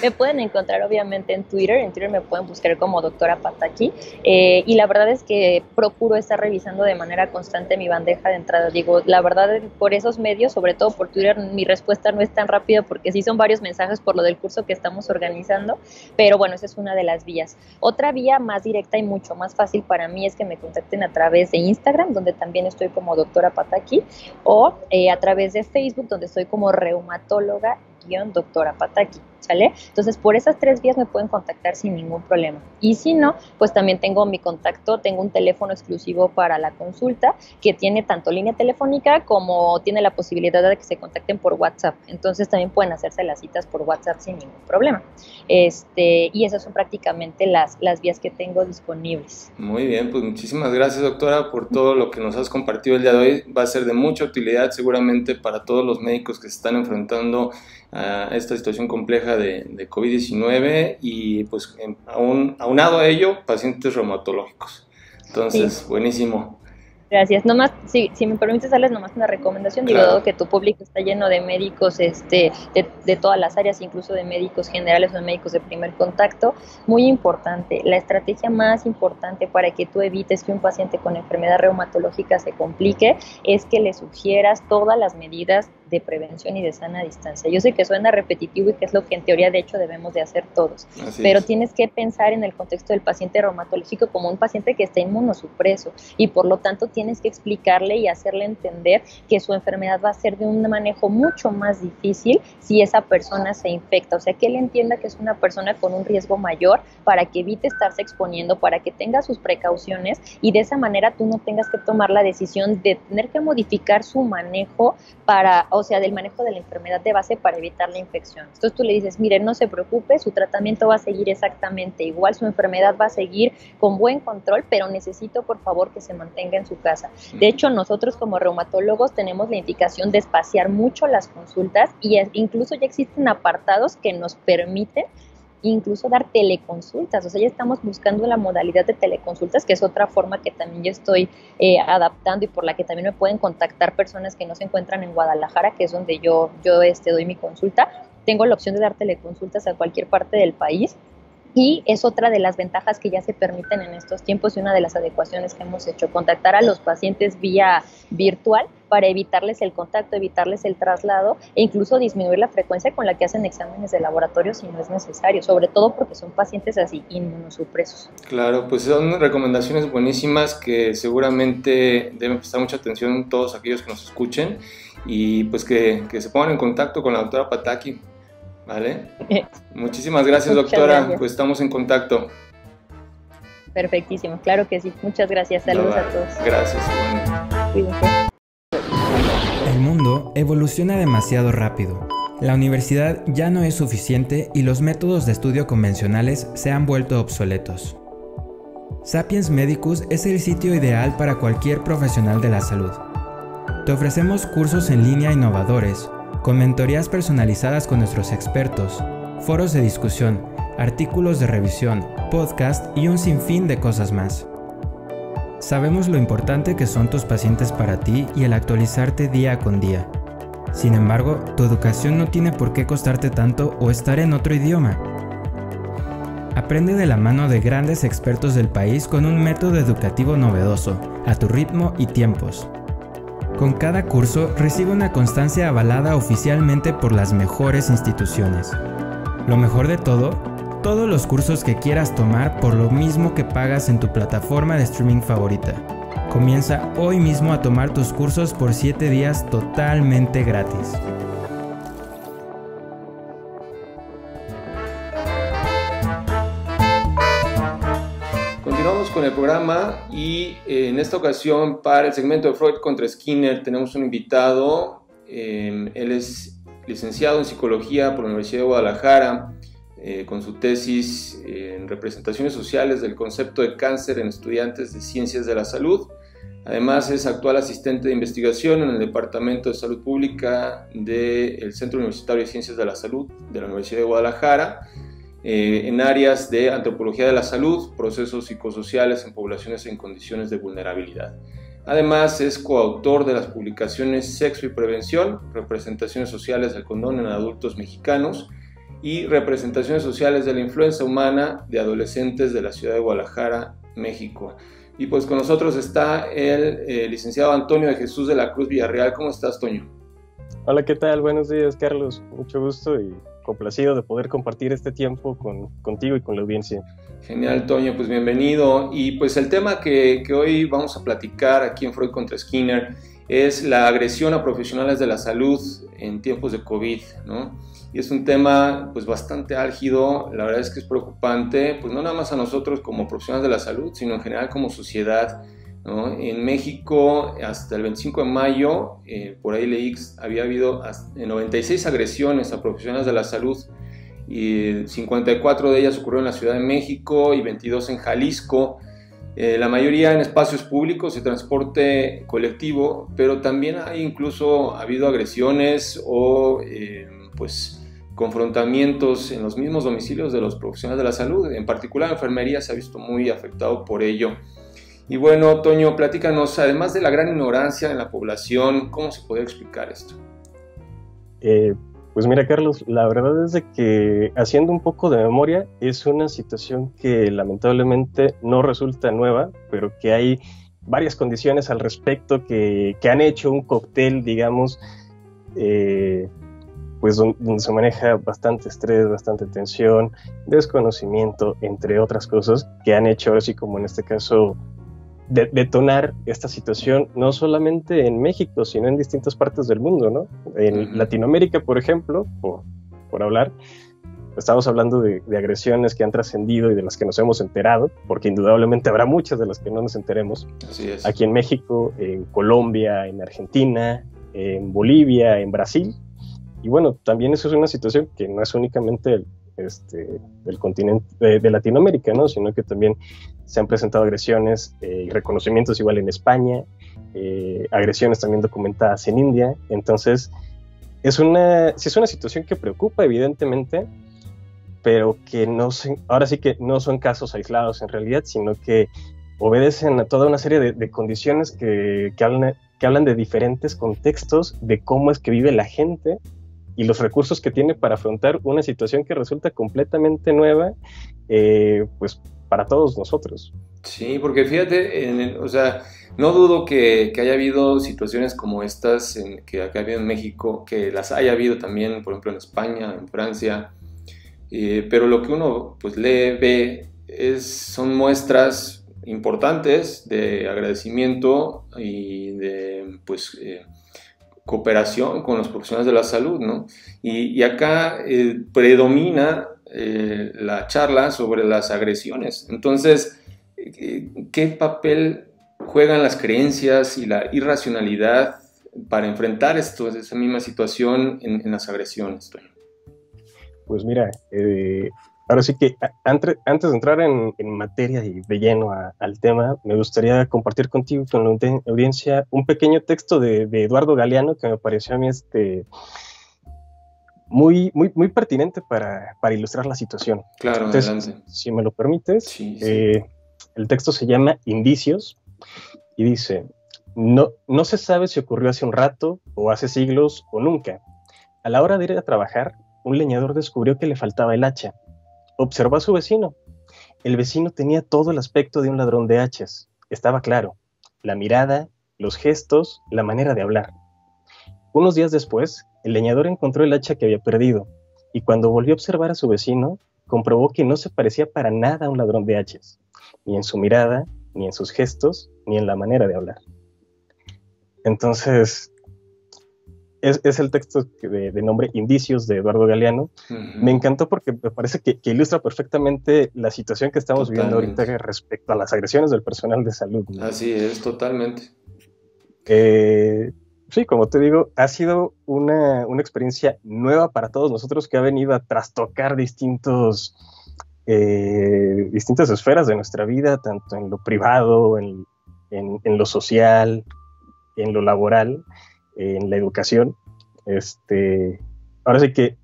Me pueden encontrar obviamente en Twitter me pueden buscar como doctora Pataki, y la verdad es que procuro estar revisando de manera constante mi bandeja de entrada. Digo, la verdad por esos medios, sobre todo por Twitter, mi respuesta no es tan rápida porque sí son varios mensajes por lo del curso que estamos organizando, pero bueno, esa es una de las vías. Otra vía más directa y mucho más fácil para mí es que me contacten a través de Instagram, donde también estoy como doctora Pataki, o a través de Facebook, donde estoy como reumatóloga-doctora Pataki, ¿sale? Entonces, por esas 3 vías me pueden contactar sin ningún problema. Y si no, pues también tengo mi contacto, tengo un teléfono exclusivo para la consulta que tiene tanto línea telefónica como tiene la posibilidad de que se contacten por WhatsApp. Entonces, también pueden hacerse las citas por WhatsApp sin ningún problema. Y esas son prácticamente las vías que tengo disponibles. Muy bien, pues muchísimas gracias, doctora, por todo lo que nos has compartido el día de hoy. Va a ser de mucha utilidad seguramente para todos los médicos que se están enfrentando a esta situación compleja de COVID-19 y pues aunado a ello, pacientes reumatológicos. Entonces, sí. Buenísimo. Gracias. Nomás, si me permites darles nomás una recomendación, claro. Digo, dado que tu público está lleno de médicos de todas las áreas, incluso de médicos generales o de médicos de primer contacto, muy importante, la estrategia más importante para que tú evites que un paciente con enfermedad reumatológica se complique es que le sugieras todas las medidas de prevención y de sana distancia. Yo sé que suena repetitivo y que es lo que en teoría de hecho debemos de hacer todos, pero tienes que pensar en el contexto del paciente reumatológico como un paciente que está inmunosupreso y por lo tanto tienes que explicarle y hacerle entender que su enfermedad va a ser de un manejo mucho más difícil si esa persona se infecta, o sea, que él entienda que es una persona con un riesgo mayor para que evite estarse exponiendo, para que tenga sus precauciones y de esa manera tú no tengas que tomar la decisión de tener que modificar su manejo del manejo de la enfermedad de base para evitar la infección. Entonces tú le dices, mire, no se preocupe, su tratamiento va a seguir exactamente igual, su enfermedad va a seguir con buen control, pero necesito por favor que se mantenga en su casa. De hecho, nosotros como reumatólogos tenemos la indicación de espaciar mucho las consultas y incluso ya existen apartados que nos permiten incluso dar teleconsultas, o sea, ya estamos buscando la modalidad de teleconsultas, que es otra forma que también yo estoy adaptando y por la que también me pueden contactar personas que no se encuentran en Guadalajara, que es donde yo doy mi consulta. Tengo la opción de dar teleconsultas a cualquier parte del país y es otra de las ventajas que ya se permiten en estos tiempos y una de las adecuaciones que hemos hecho, contactar a los pacientes vía virtual para evitarles el contacto, evitarles el traslado e incluso disminuir la frecuencia con la que hacen exámenes de laboratorio si no es necesario, sobre todo porque son pacientes así inmunosupresos. Claro, pues son recomendaciones buenísimas que seguramente deben prestar mucha atención todos aquellos que nos escuchen y pues que se pongan en contacto con la doctora Pataki, ¿vale? Muchísimas gracias, doctora, gracias. Pues estamos en contacto. Perfectísimo, claro que sí, muchas gracias, saludos a todos. Gracias. Cuídense. El mundo evoluciona demasiado rápido. La universidad ya no es suficiente y los métodos de estudio convencionales se han vuelto obsoletos. Sapiens Medicus es el sitio ideal para cualquier profesional de la salud. Te ofrecemos cursos en línea innovadores, con mentorías personalizadas con nuestros expertos, foros de discusión, artículos de revisión, podcast y un sinfín de cosas más. Sabemos lo importante que son tus pacientes para ti y el actualizarte día con día. Sin embargo, tu educación no tiene por qué costarte tanto o estar en otro idioma. Aprende de la mano de grandes expertos del país con un método educativo novedoso, a tu ritmo y tiempos. Con cada curso recibe una constancia avalada oficialmente por las mejores instituciones. Lo mejor de todo, todos los cursos que quieras tomar por lo mismo que pagas en tu plataforma de streaming favorita. Comienza hoy mismo a tomar tus cursos por 7 días totalmente gratis. Continuamos con el programa y en esta ocasión para el segmento de Freud contra Skinner tenemos un invitado. Él es licenciado en Psicología por la Universidad de Guadalajara. con su tesis en representaciones sociales del concepto de cáncer en estudiantes de ciencias de la salud. Además es actual asistente de investigación en el Departamento de Salud Pública del Centro Universitario de Ciencias de la Salud de la Universidad de Guadalajara, en áreas de antropología de la salud, procesos psicosociales en poblaciones en condiciones de vulnerabilidad. Además es coautor de las publicaciones Sexo y Prevención, representaciones sociales del condón en adultos mexicanos y representaciones sociales de la influenza humana de adolescentes de la ciudad de Guadalajara, México. Y pues con nosotros está el licenciado Antonio de Jesús de la Cruz Villarreal. ¿Cómo estás, Toño? Hola, ¿qué tal? Buenos días, Carlos. Mucho gusto y complacido de poder compartir este tiempo contigo y con la audiencia. Genial, Toño, pues bienvenido. Y pues el tema que hoy vamos a platicar aquí en Freud contra Skinner es la agresión a profesionales de la salud en tiempos de COVID, ¿no? Y es un tema pues bastante álgido, la verdad es que es preocupante, pues no nada más a nosotros como profesionales de la salud, sino en general como sociedad, ¿no? En México hasta el 25 de mayo, por ahí leí, había habido 96 agresiones a profesionales de la salud, y 54 de ellas ocurrieron en la Ciudad de México y 22 en Jalisco. La mayoría en espacios públicos y transporte colectivo, pero también ha habido agresiones o pues confrontamientos en los mismos domicilios de los profesionales de la salud. En particular, la enfermería se ha visto muy afectado por ello. Y bueno, Toño, platícanos, además de la gran ignorancia en la población, ¿cómo se puede explicar esto? Pues mira, Carlos, la verdad es de que haciendo un poco de memoria, es una situación que lamentablemente no resulta nueva, pero que hay varias condiciones al respecto que han hecho un cóctel, digamos, pues donde se maneja bastante estrés, bastante tensión, desconocimiento, entre otras cosas, que han hecho, ahora sí como en este caso, detonar esta situación, no solamente en México, sino en distintas partes del mundo, ¿no? En Latinoamérica, por ejemplo, por hablar, estamos hablando de agresiones que han trascendido y de las que nos hemos enterado, porque indudablemente habrá muchas de las que no nos enteremos. Así es. Aquí en México, en Colombia, en Argentina, en Bolivia, en Brasil. Y bueno, también eso es una situación que no es únicamente del continente de Latinoamérica, ¿no? Sino que también se han presentado agresiones y reconocimientos igual en España, agresiones también documentadas en India. Entonces, sí es una situación que preocupa, evidentemente, pero que ahora sí que no son casos aislados en realidad, sino que obedecen a toda una serie de condiciones que hablan de diferentes contextos, de cómo es que vive la gente y los recursos que tiene para afrontar una situación que resulta completamente nueva, pues para todos nosotros. Sí, porque fíjate, o sea, no dudo que haya habido situaciones como estas que acá ha habido en México, que las haya habido también, por ejemplo, en España, en Francia, pero lo que uno pues ve son muestras importantes de agradecimiento y de pues cooperación con los profesionales de la salud, ¿no? Y acá predomina la charla sobre las agresiones. Entonces, ¿qué papel juegan las creencias y la irracionalidad para enfrentar esa misma situación en las agresiones, Toño? Pues mira, ahora sí que antes de entrar en materia y de lleno al tema, me gustaría compartir contigo, con la audiencia, un pequeño texto de Eduardo Galeano que me pareció a mí muy pertinente para ilustrar la situación. Claro, entonces, adelante. Si me lo permites, sí. El texto se llama Indicios y dice: no se sabe si ocurrió hace un rato, o hace siglos, o nunca. A la hora de ir a trabajar, un leñador descubrió que le faltaba el hacha. Observó a su vecino. El vecino tenía todo el aspecto de un ladrón de hachas. Estaba claro: la mirada, los gestos, la manera de hablar. Unos días después, el leñador encontró el hacha que había perdido, y cuando volvió a observar a su vecino, comprobó que no se parecía para nada a un ladrón de hachas, ni en su mirada, ni en sus gestos, ni en la manera de hablar. Entonces, es el texto de nombre Indicios, de Eduardo Galeano. Uh-huh. Me encantó porque me parece que ilustra perfectamente la situación que estamos viviendo ahorita respecto a las agresiones del personal de salud, ¿no? Así es, totalmente. Sí, como te digo, ha sido una experiencia nueva para todos nosotros que ha venido a trastocar distintas esferas de nuestra vida, tanto en lo privado, en lo social, en lo laboral, en la educación. Ahora sí que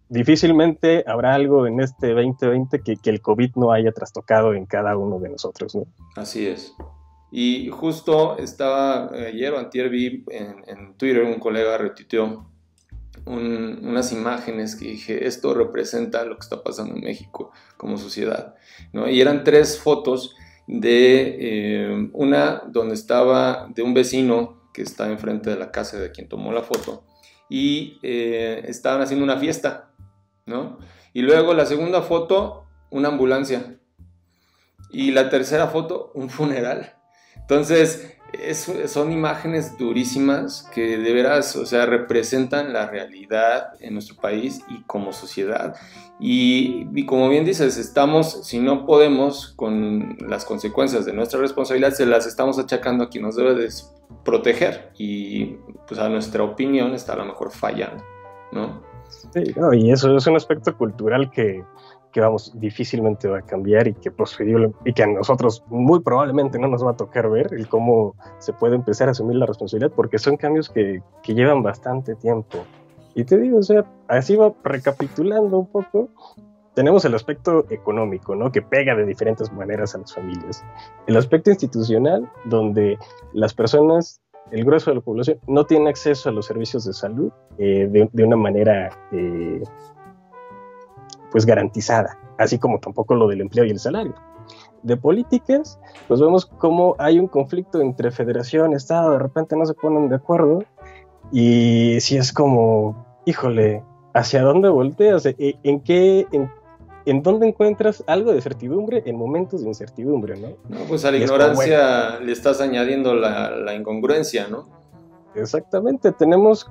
difícilmente habrá algo en este 2020 que el COVID no haya trastocado en cada uno de nosotros, ¿no? Así es. Y justo estaba ayer o antier vi en Twitter, un colega retuiteó unas imágenes que dije, esto representa lo que está pasando en México como sociedad, ¿no? Y eran 3 fotos de una donde estaba de un vecino que está enfrente de la casa de quien tomó la foto y estaban haciendo una fiesta, ¿no? Y luego la segunda foto, una ambulancia, y la tercera foto, un funeral. Entonces, son imágenes durísimas que de veras, o sea, representan la realidad en nuestro país y como sociedad. Y como bien dices, si no podemos con las consecuencias de nuestra responsabilidad, se las estamos achacando a quien nos debe de proteger. Y pues a nuestra opinión está a lo mejor fallando, ¿no? Sí, no, y eso es un aspecto cultural que vamos, difícilmente va a cambiar y que a nosotros muy probablemente no nos va a tocar ver el cómo se puede empezar a asumir la responsabilidad, porque son cambios que llevan bastante tiempo. Y te digo, o sea, así va recapitulando un poco, tenemos el aspecto económico, ¿no? Que pega de diferentes maneras a las familias. El aspecto institucional, donde las personas, el grueso de la población, no tiene acceso a los servicios de salud de una manera pues garantizada, así como tampoco lo del empleo y el salario. De políticas, pues vemos cómo hay un conflicto entre federación, estado, de repente no se ponen de acuerdo, y si es como, híjole, ¿hacia dónde volteas? ¿En dónde encuentras algo de certidumbre en momentos de incertidumbre, no? No, pues a la ignorancia le estás añadiendo la incongruencia, ¿no? Exactamente, tenemos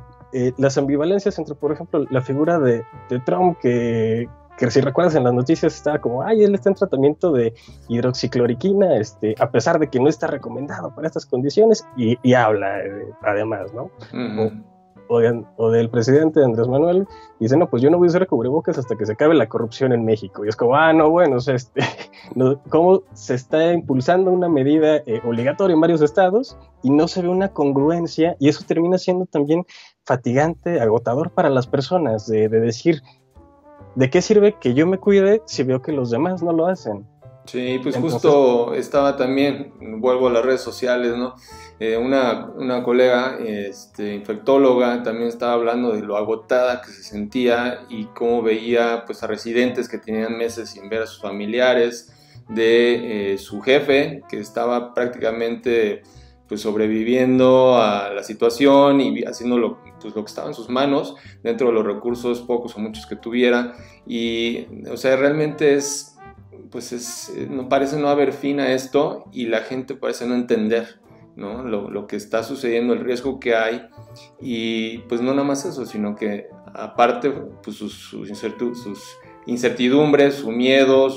las ambivalencias entre, por ejemplo, la figura de Trump, que si recuerdas en las noticias estaba como, él está en tratamiento de hidroxicloroquina, a pesar de que no está recomendado para estas condiciones, y habla además, ¿no? Uh-huh. O del presidente Andrés Manuel, dice, no, pues yo no voy a usar cubrebocas hasta que se acabe la corrupción en México. Y es como, no, bueno, o sea, cómo se está impulsando una medida obligatoria en varios estados y no se ve una congruencia, y eso termina siendo también fatigante, agotador para las personas, de decir, ¿de qué sirve que yo me cuide si veo que los demás no lo hacen? Sí, pues entonces, justo estaba también, vuelvo a las redes sociales, ¿no? Una colega infectóloga también estaba hablando de lo agotada que se sentía y cómo veía pues a residentes que tenían meses sin ver a sus familiares, de su jefe que estaba prácticamente pues sobreviviendo a la situación y haciendo lo que estaba en sus manos dentro de los recursos pocos o muchos que tuviera. Y o sea, realmente no parece no haber fin a esto, y la gente parece no entender, ¿no? Lo que está sucediendo, el riesgo que hay, y pues no nada más eso, sino que aparte pues sus incertidumbres, su miedo,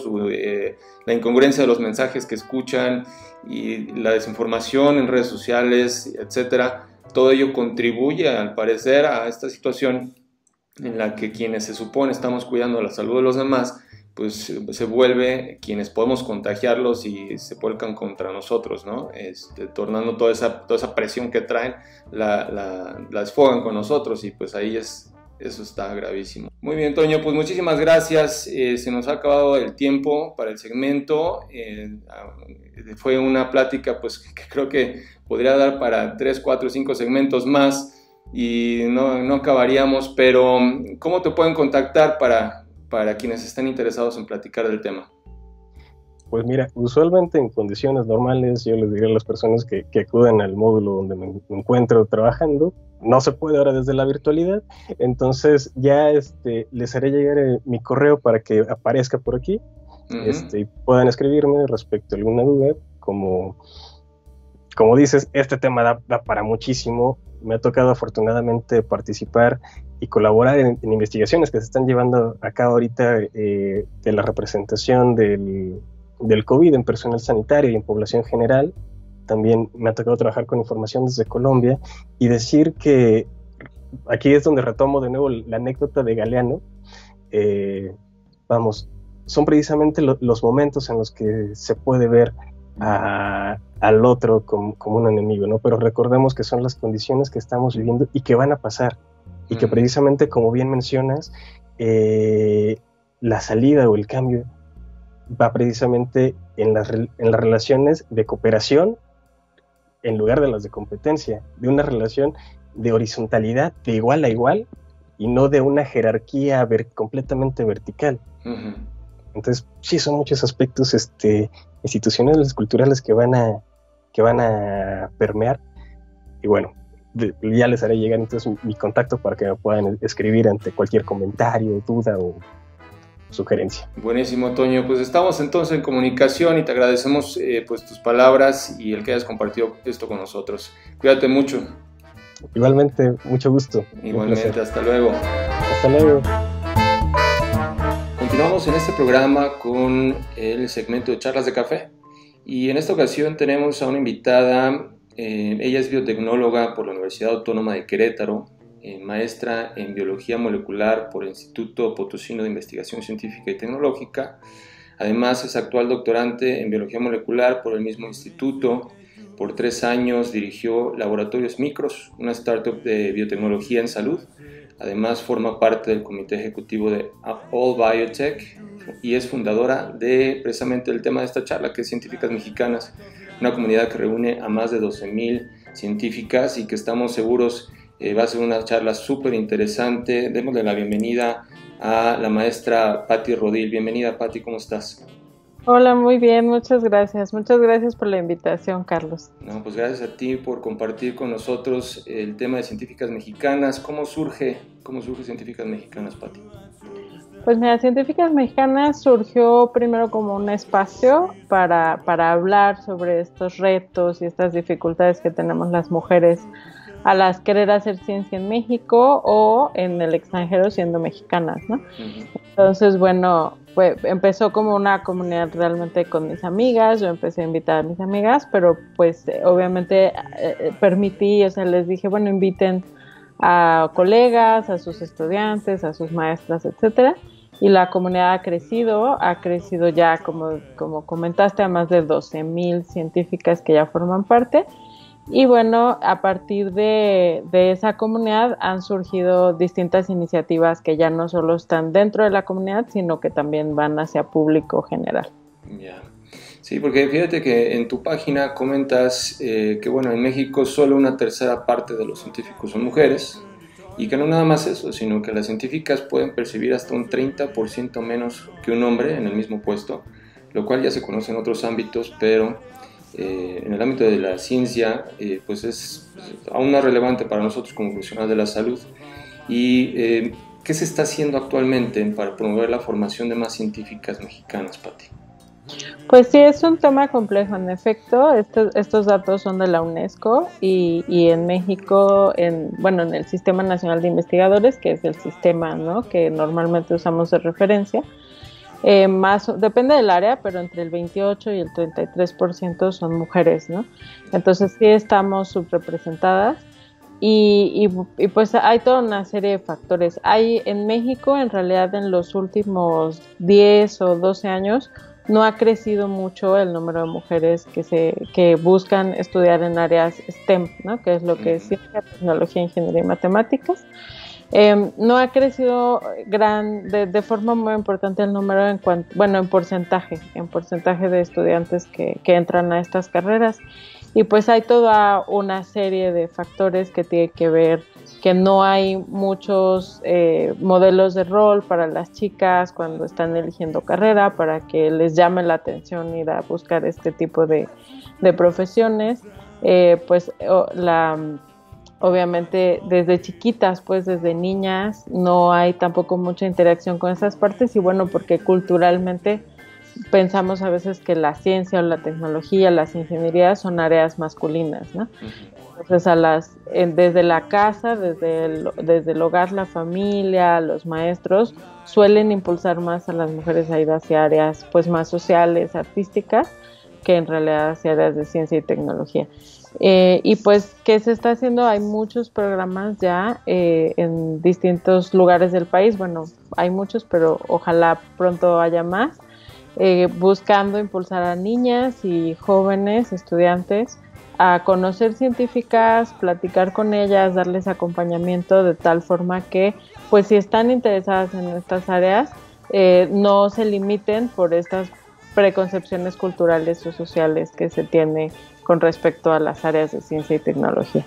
la incongruencia de los mensajes que escuchan y la desinformación en redes sociales, etcétera, todo ello contribuye al parecer a esta situación en la que quienes se supone estamos cuidando la salud de los demás, pues se vuelve quienes podemos contagiarlos y se vuelcan contra nosotros, ¿no? Tornando toda esa presión que traen, la desfogan con nosotros, y pues ahí eso está gravísimo. Muy bien, Toño, pues muchísimas gracias. Se nos ha acabado el tiempo para el segmento. Fue una plática pues que creo que podría dar para 3, 4, 5 segmentos más y no acabaríamos, pero ¿cómo te pueden contactar para quienes estén interesados en platicar del tema? Pues mira, usualmente en condiciones normales yo les diría a las personas que acuden al módulo donde me encuentro trabajando. No se puede ahora desde la virtualidad, entonces ya les haré llegar mi correo para que aparezca por aquí. Uh-huh. Y puedan escribirme respecto a alguna duda. Como dices, este tema da para muchísimo. Me ha tocado afortunadamente participar y colaborar en investigaciones que se están llevando a cabo ahorita de la representación del COVID en personal sanitario y en población general. también me ha tocado trabajar con información desde Colombia y decir que aquí es donde retomo de nuevo la anécdota de Galeano. Son precisamente los momentos en los que se puede ver al otro como un enemigo, ¿no? Pero recordemos que son las condiciones que estamos viviendo y que van a pasar, y que precisamente, como bien mencionas, la salida o el cambio va precisamente en las relaciones de cooperación en lugar de las de competencia, de una relación de horizontalidad, de igual a igual, y no de una jerarquía completamente vertical. Uh-huh. Entonces, sí, son muchos aspectos institucionales, culturales que van a permear. Y bueno, ya les haré llegar entonces mi contacto para que me puedan escribir ante cualquier comentario, duda o sugerencia. Buenísimo, Toño. Pues estamos entonces en comunicación y te agradecemos pues tus palabras y el que hayas compartido esto con nosotros. Cuídate mucho. Igualmente, mucho gusto. Igualmente, hasta luego. Hasta luego. Continuamos en este programa con el segmento de charlas de café y en esta ocasión tenemos a una invitada. Ella es biotecnóloga por la Universidad Autónoma de Querétaro, maestra en biología molecular por el Instituto Potosino de Investigación Científica y Tecnológica. Además es actual doctorante en biología molecular por el mismo instituto. Por 3 años dirigió Laboratorios Micros, una startup de biotecnología en salud. Además forma parte del comité ejecutivo de All Biotech y es fundadora de precisamente el tema de esta charla, que es Científicas Mexicanas, una comunidad que reúne a más de 12,000 científicas y que estamos seguros va a ser una charla súper interesante. Démosle la bienvenida a la maestra Patti Rodil. Bienvenida, Patti, ¿cómo estás? Hola, muy bien, muchas gracias. Muchas gracias por la invitación, Carlos. No, pues gracias a ti por compartir con nosotros el tema de Científicas Mexicanas. ¿Cómo surge Científicas Mexicanas, Patti? Pues mira, Científicas Mexicanas surgió primero como un espacio para hablar sobre estos retos y estas dificultades que tenemos las mujeres a las querer hacer ciencia en México o en el extranjero siendo mexicanas, ¿no? Uh-huh. Entonces, bueno, empezó como una comunidad realmente con mis amigas. Yo empecé a invitar a mis amigas, pero pues obviamente permití, o sea, les dije, bueno, inviten a colegas, a sus estudiantes, a sus maestras, etcétera. Y la comunidad ha crecido ya, como comentaste, a más de 12,000 científicas que ya forman parte. Y bueno, a partir de esa comunidad han surgido distintas iniciativas que ya no solo están dentro de la comunidad, sino que también van hacia público general. Ya. Sí, porque fíjate que en tu página comentas que bueno, en México solo 1/3 parte de los científicos son mujeres y que no nada más eso, sino que las científicas pueden percibir hasta un 30% menos que un hombre en el mismo puesto, lo cual ya se conoce en otros ámbitos, pero en el ámbito de la ciencia pues es aún más relevante para nosotros como profesionales de la salud. Y ¿qué se está haciendo actualmente para promover la formación de más científicas mexicanas, Patti? Pues sí, es un tema complejo, en efecto. Estos datos son de la UNESCO y en México, en el Sistema Nacional de Investigadores, que es el sistema, ¿no?, que normalmente usamos de referencia. Depende del área, pero entre el 28 y el 33% son mujeres, ¿no? Entonces sí estamos subrepresentadas y pues hay toda una serie de factores. Hay en México, en realidad, en los últimos 10 o 12 años no ha crecido mucho el número de mujeres que buscan estudiar en áreas STEM, ¿no?, que es lo que es ciencia, tecnología, ingeniería y matemáticas. No ha crecido de forma muy importante el número en porcentaje de estudiantes que entran a estas carreras, y pues hay toda una serie de factores que tienen que ver que no hay muchos modelos de rol para las chicas cuando están eligiendo carrera, para que les llame la atención ir a buscar este tipo de profesiones. Obviamente desde chiquitas, pues desde niñas, no hay tampoco mucha interacción con esas partes, y bueno, porque culturalmente pensamos a veces que la ciencia o la tecnología, las ingenierías son áreas masculinas, ¿no? Entonces desde la casa, desde el hogar, la familia, los maestros suelen impulsar más a las mujeres a ir hacia áreas pues más sociales, artísticas, que en realidad hacia áreas de ciencia y tecnología. Y pues, ¿qué se está haciendo? Hay muchos programas ya en distintos lugares del país. Bueno, hay muchos, pero ojalá pronto haya más, buscando impulsar a niñas y jóvenes estudiantes a conocer científicas, platicar con ellas, darles acompañamiento de tal forma que, pues, si están interesadas en estas áreas, no se limiten por estas preconcepciones culturales o sociales que se tiene con respecto a las áreas de ciencia y tecnología.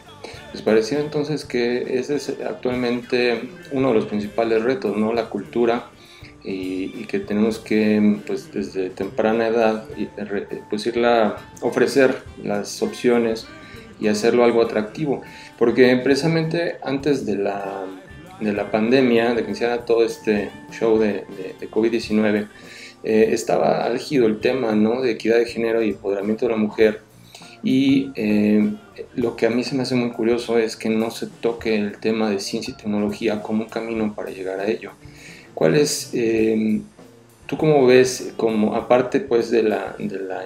¿Les pareció entonces que ese es actualmente uno de los principales retos, ¿no? La cultura, y que tenemos que, pues, desde temprana edad, pues, ofrecer las opciones y hacerlo algo atractivo? Porque precisamente antes de la pandemia, de que iniciara todo este show de COVID-19, estaba álgido el tema, ¿no?, de equidad de género y empoderamiento de la mujer. Y lo que a mí se me hace muy curioso es que no se toque el tema de ciencia y tecnología como un camino para llegar a ello. ¿Cuál es, tú cómo ves, como aparte, pues, de la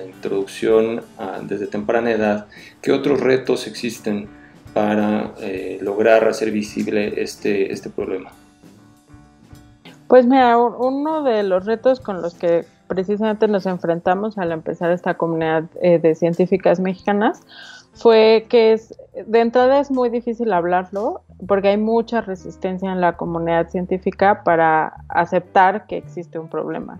introducción desde temprana edad, qué otros retos existen para lograr hacer visible este problema? Pues mira, uno de los retos con los que precisamente nos enfrentamos al empezar esta comunidad de científicas mexicanas fue que de entrada es muy difícil hablarlo porque hay mucha resistencia en la comunidad científica para aceptar que existe un problema.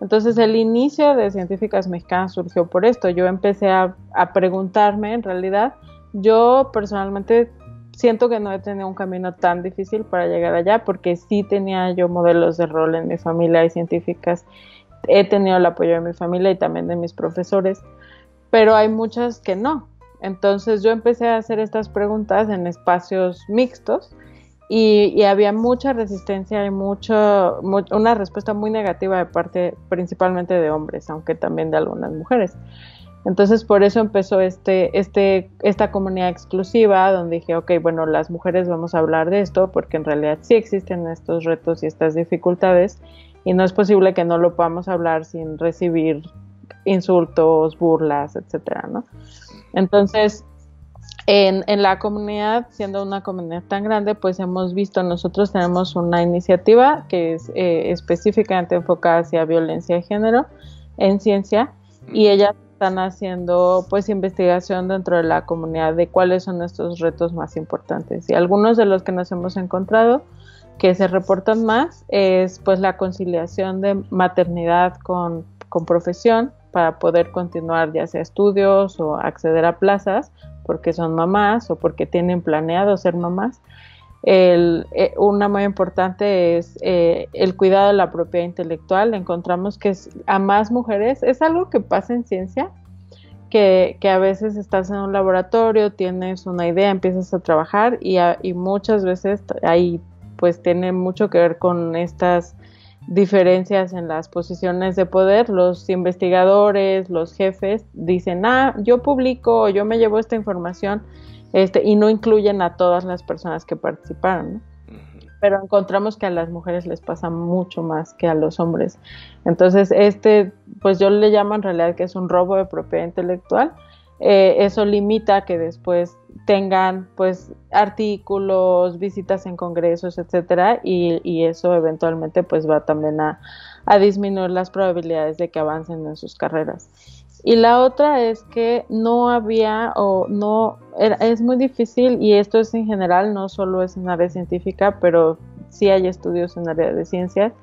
Entonces el inicio de Científicas Mexicanas surgió por esto. Yo empecé a preguntarme, en realidad, yo personalmente siento que no he tenido un camino tan difícil para llegar allá, porque sí tenía yo modelos de rol en mi familia y científicas, he tenido el apoyo de mi familia y también de mis profesores, pero hay muchas que no. Entonces yo empecé a hacer estas preguntas en espacios mixtos y había mucha resistencia y una respuesta muy negativa de parte principalmente de hombres, aunque también de algunas mujeres. Entonces por eso empezó esta comunidad exclusiva donde dije, ok, bueno, las mujeres vamos a hablar de esto porque en realidad sí existen estos retos y estas dificultades y no es posible que no lo podamos hablar sin recibir insultos, burlas, etcétera, ¿no? Entonces, en la comunidad, siendo una comunidad tan grande, pues hemos visto, nosotros tenemos una iniciativa que es específicamente enfocada hacia violencia de género en ciencia y ellas están haciendo, pues, investigación dentro de la comunidad de cuáles son estos retos más importantes. Y algunos de los que nos hemos encontrado que se reportan más es, pues, la conciliación de maternidad con profesión para poder continuar ya sea estudios o acceder a plazas porque son mamás o porque tienen planeado ser mamás. Una muy importante es el cuidado de la propiedad intelectual. Encontramos que a más mujeres, es algo que pasa en ciencia, que a veces estás en un laboratorio, tienes una idea, empiezas a trabajar y muchas veces ahí pues tiene mucho que ver con estas diferencias en las posiciones de poder. Los investigadores, los jefes dicen, yo publico, yo me llevo esta información, y no incluyen a todas las personas que participaron, ¿no? Pero encontramos que a las mujeres les pasa mucho más que a los hombres. Entonces, pues yo le llamo en realidad que es un robo de propiedad intelectual. Eso limita que después tengan, pues, artículos, visitas en congresos, etcétera, y eso eventualmente pues va también a disminuir las probabilidades de que avancen en sus carreras. Y la otra es que es muy difícil, y esto es en general, no solo es en área científica, pero sí hay estudios en área de ciencias,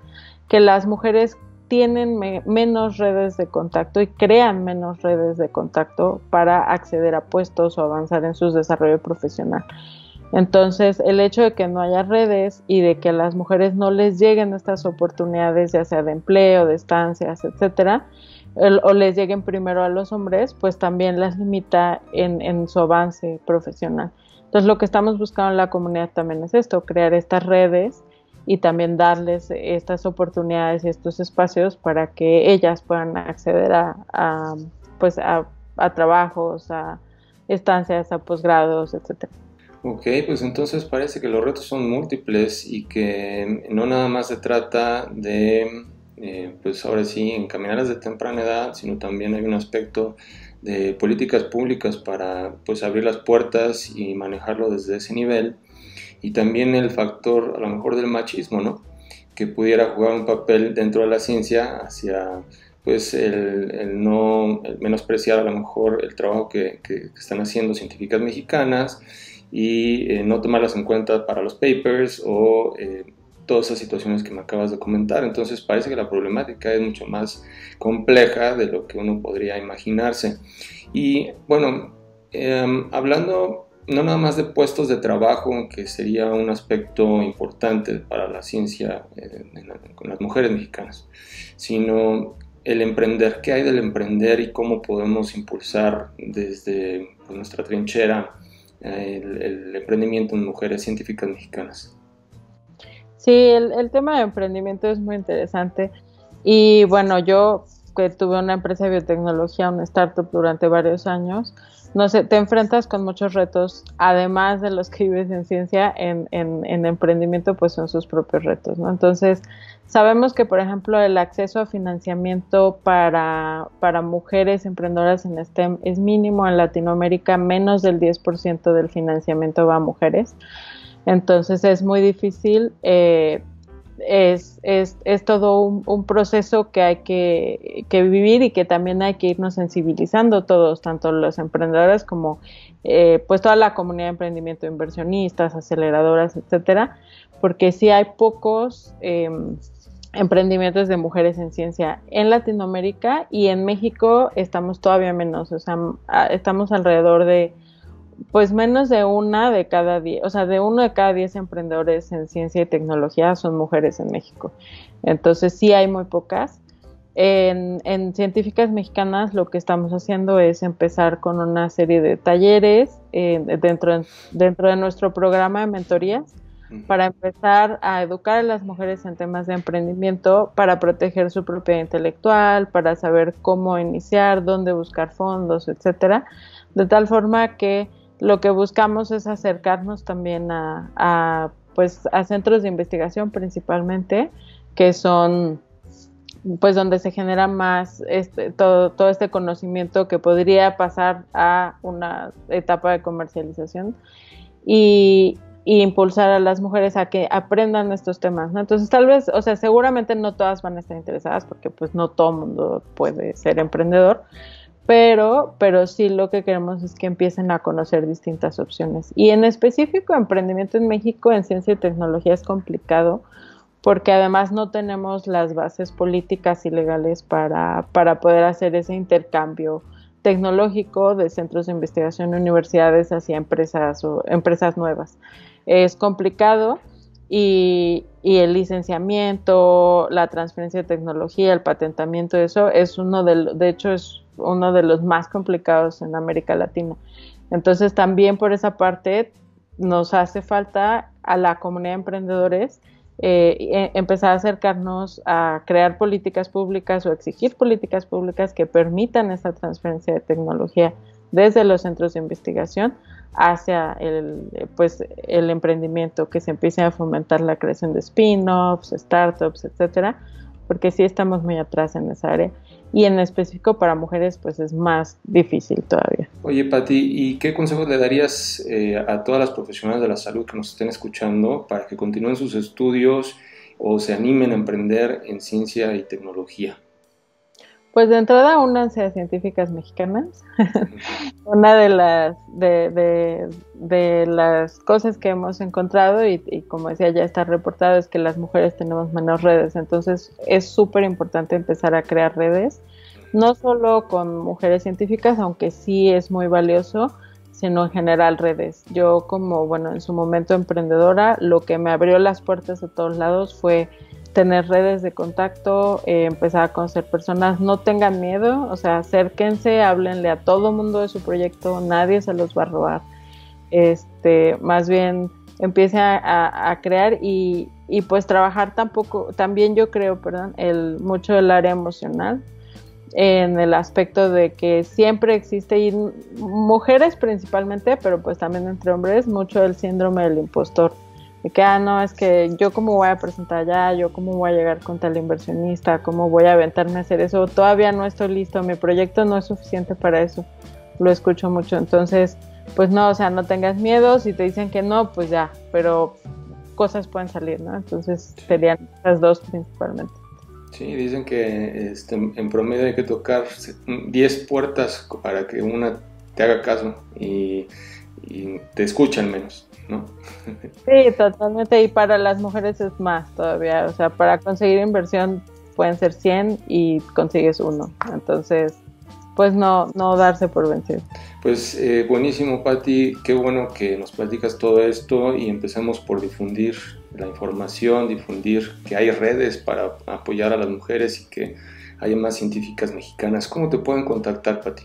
que las mujeres tienen menos redes de contacto y crean menos redes de contacto para acceder a puestos o avanzar en su desarrollo profesional. Entonces, el hecho de que no haya redes y de que a las mujeres no les lleguen estas oportunidades, ya sea de empleo, de estancias, etcétera, o les lleguen primero a los hombres, pues también las limita en su avance profesional. Entonces, lo que estamos buscando en la comunidad también es esto, crear estas redes y también darles estas oportunidades y estos espacios para que ellas puedan acceder a trabajos, a estancias, a posgrados, etcétera. Ok, pues entonces parece que los retos son múltiples y que no nada más se trata de pues ahora sí, encaminarlas de temprana edad, sino también hay un aspecto de políticas públicas para pues abrir las puertas y manejarlo desde ese nivel, y también el factor a lo mejor del machismo, ¿no? Que pudiera jugar un papel dentro de la ciencia hacia pues el menospreciar a lo mejor el trabajo que están haciendo científicas mexicanas y no tomarlas en cuenta para los papers o todas esas situaciones que me acabas de comentar. Entonces parece que la problemática es mucho más compleja de lo que uno podría imaginarse. Y bueno, hablando no nada más de puestos de trabajo, que sería un aspecto importante para la ciencia con las mujeres mexicanas, sino el emprender. ¿Qué hay del emprender y cómo podemos impulsar desde pues, nuestra trinchera el emprendimiento en mujeres científicas mexicanas? Sí, el tema de emprendimiento es muy interesante. Y bueno, yo que tuve una empresa de biotecnología, una startup durante varios años, no sé, te enfrentas con muchos retos, además de los que vives en ciencia, en emprendimiento, pues son sus propios retos, ¿no? Entonces, sabemos que, por ejemplo, el acceso a financiamiento para mujeres emprendedoras en STEM es mínimo en Latinoamérica, menos del 10% del financiamiento va a mujeres. Entonces es muy difícil, es todo un proceso que hay que vivir y que también hay que irnos sensibilizando todos, tanto los emprendedores como pues toda la comunidad de emprendimiento, inversionistas, aceleradoras, etcétera, porque sí hay pocos emprendimientos de mujeres en ciencia en Latinoamérica, y en México estamos todavía menos, o sea, estamos alrededor de pues menos de una de cada 10, o sea, de 1 de cada 10 emprendedores en ciencia y tecnología son mujeres en México. Entonces sí hay muy pocas. En Científicas Mexicanas lo que estamos haciendo es empezar con una serie de talleres dentro de nuestro programa de mentorías para empezar a educar a las mujeres en temas de emprendimiento, para proteger su propiedad intelectual, para saber cómo iniciar, dónde buscar fondos, etcétera, de tal forma que lo que buscamos es acercarnos también a centros de investigación principalmente, que son pues donde se genera más todo este conocimiento que podría pasar a una etapa de comercialización, y impulsar a las mujeres a que aprendan estos temas, ¿no? Entonces tal vez, o sea, seguramente no todas van a estar interesadas porque pues no todo el mundo puede ser emprendedor, pero sí lo que queremos es que empiecen a conocer distintas opciones. Y en específico, emprendimiento en México en ciencia y tecnología es complicado, porque además no tenemos las bases políticas y legales para poder hacer ese intercambio tecnológico de centros de investigación y universidades hacia empresas o empresas nuevas. Es complicado, y el licenciamiento, la transferencia de tecnología, el patentamiento, eso es de hecho es uno de los más complicados en América Latina. Entonces también por esa parte nos hace falta a la comunidad de emprendedores empezar a acercarnos a crear políticas públicas o exigir políticas públicas que permitan esa transferencia de tecnología desde los centros de investigación hacia el emprendimiento, que se empiece a fomentar la creación de spin-offs, startups, etcétera, porque sí estamos muy atrás en esa área, y en específico para mujeres pues es más difícil todavía. Oye, Pati, ¿y qué consejos le darías a todas las profesionales de la salud que nos estén escuchando para que continúen sus estudios o se animen a emprender en ciencia y tecnología? Pues de entrada, únanse a Científicas Mexicanas. Una de las cosas que hemos encontrado, y como decía, ya está reportado, es que las mujeres tenemos menos redes. Entonces es súper importante empezar a crear redes, no solo con mujeres científicas, aunque sí es muy valioso, sino en general redes. Yo en su momento emprendedora, lo que me abrió las puertas de todos lados fue tener redes de contacto, empezar a conocer personas. No tengan miedo, o sea, acérquense, háblenle a todo mundo de su proyecto, nadie se los va a robar. Más bien empiecen a crear y pues trabajar también yo creo, mucho el área emocional, en el aspecto de que siempre existe, y mujeres principalmente, pero pues también entre hombres, mucho el síndrome del impostor. de que, no, es que yo cómo voy a presentar allá, yo cómo voy a llegar con tal inversionista, cómo voy a aventarme a hacer eso, todavía no estoy listo, mi proyecto no es suficiente para eso, lo escucho mucho. Entonces, pues no, o sea, no tengas miedo, si te dicen que no, pues ya, pero cosas pueden salir, ¿no? Entonces serían las dos principalmente. Sí, dicen que en promedio hay que tocar 10 puertas para que una te haga caso y te escuchan menos, ¿no? Sí, totalmente, y para las mujeres es más todavía, o sea, para conseguir inversión pueden ser 100 y consigues uno, entonces pues no darse por vencido. Pues buenísimo, Pati, qué bueno que nos platicas todo esto y empezamos por difundir la información, difundir que hay redes para apoyar a las mujeres y que haya más científicas mexicanas. ¿Cómo te pueden contactar, Pati?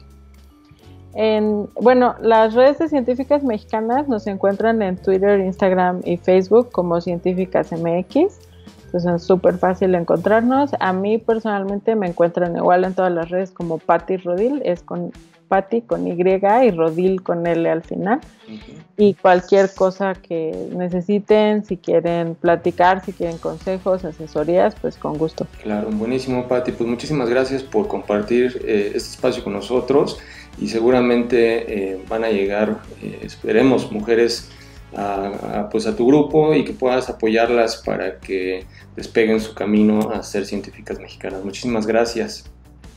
Bueno, las redes de científicas mexicanas nos encuentran en Twitter, Instagram y Facebook como Científicas MX. Entonces es súper fácil encontrarnos. A mí personalmente me encuentran igual en todas las redes como Pati Rodil, es con Pati con Y y Rodil con L al final. Uh-huh. Y cualquier cosa que necesiten, si quieren platicar, si quieren consejos, asesorías, pues con gusto. Claro, buenísimo, Pati. Pues muchísimas gracias por compartir este espacio con nosotros y seguramente van a llegar, esperemos, mujeres a tu grupo y que puedas apoyarlas para que despeguen su camino a ser científicas mexicanas. Muchísimas gracias.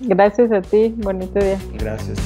Gracias a ti, bonito día. Gracias.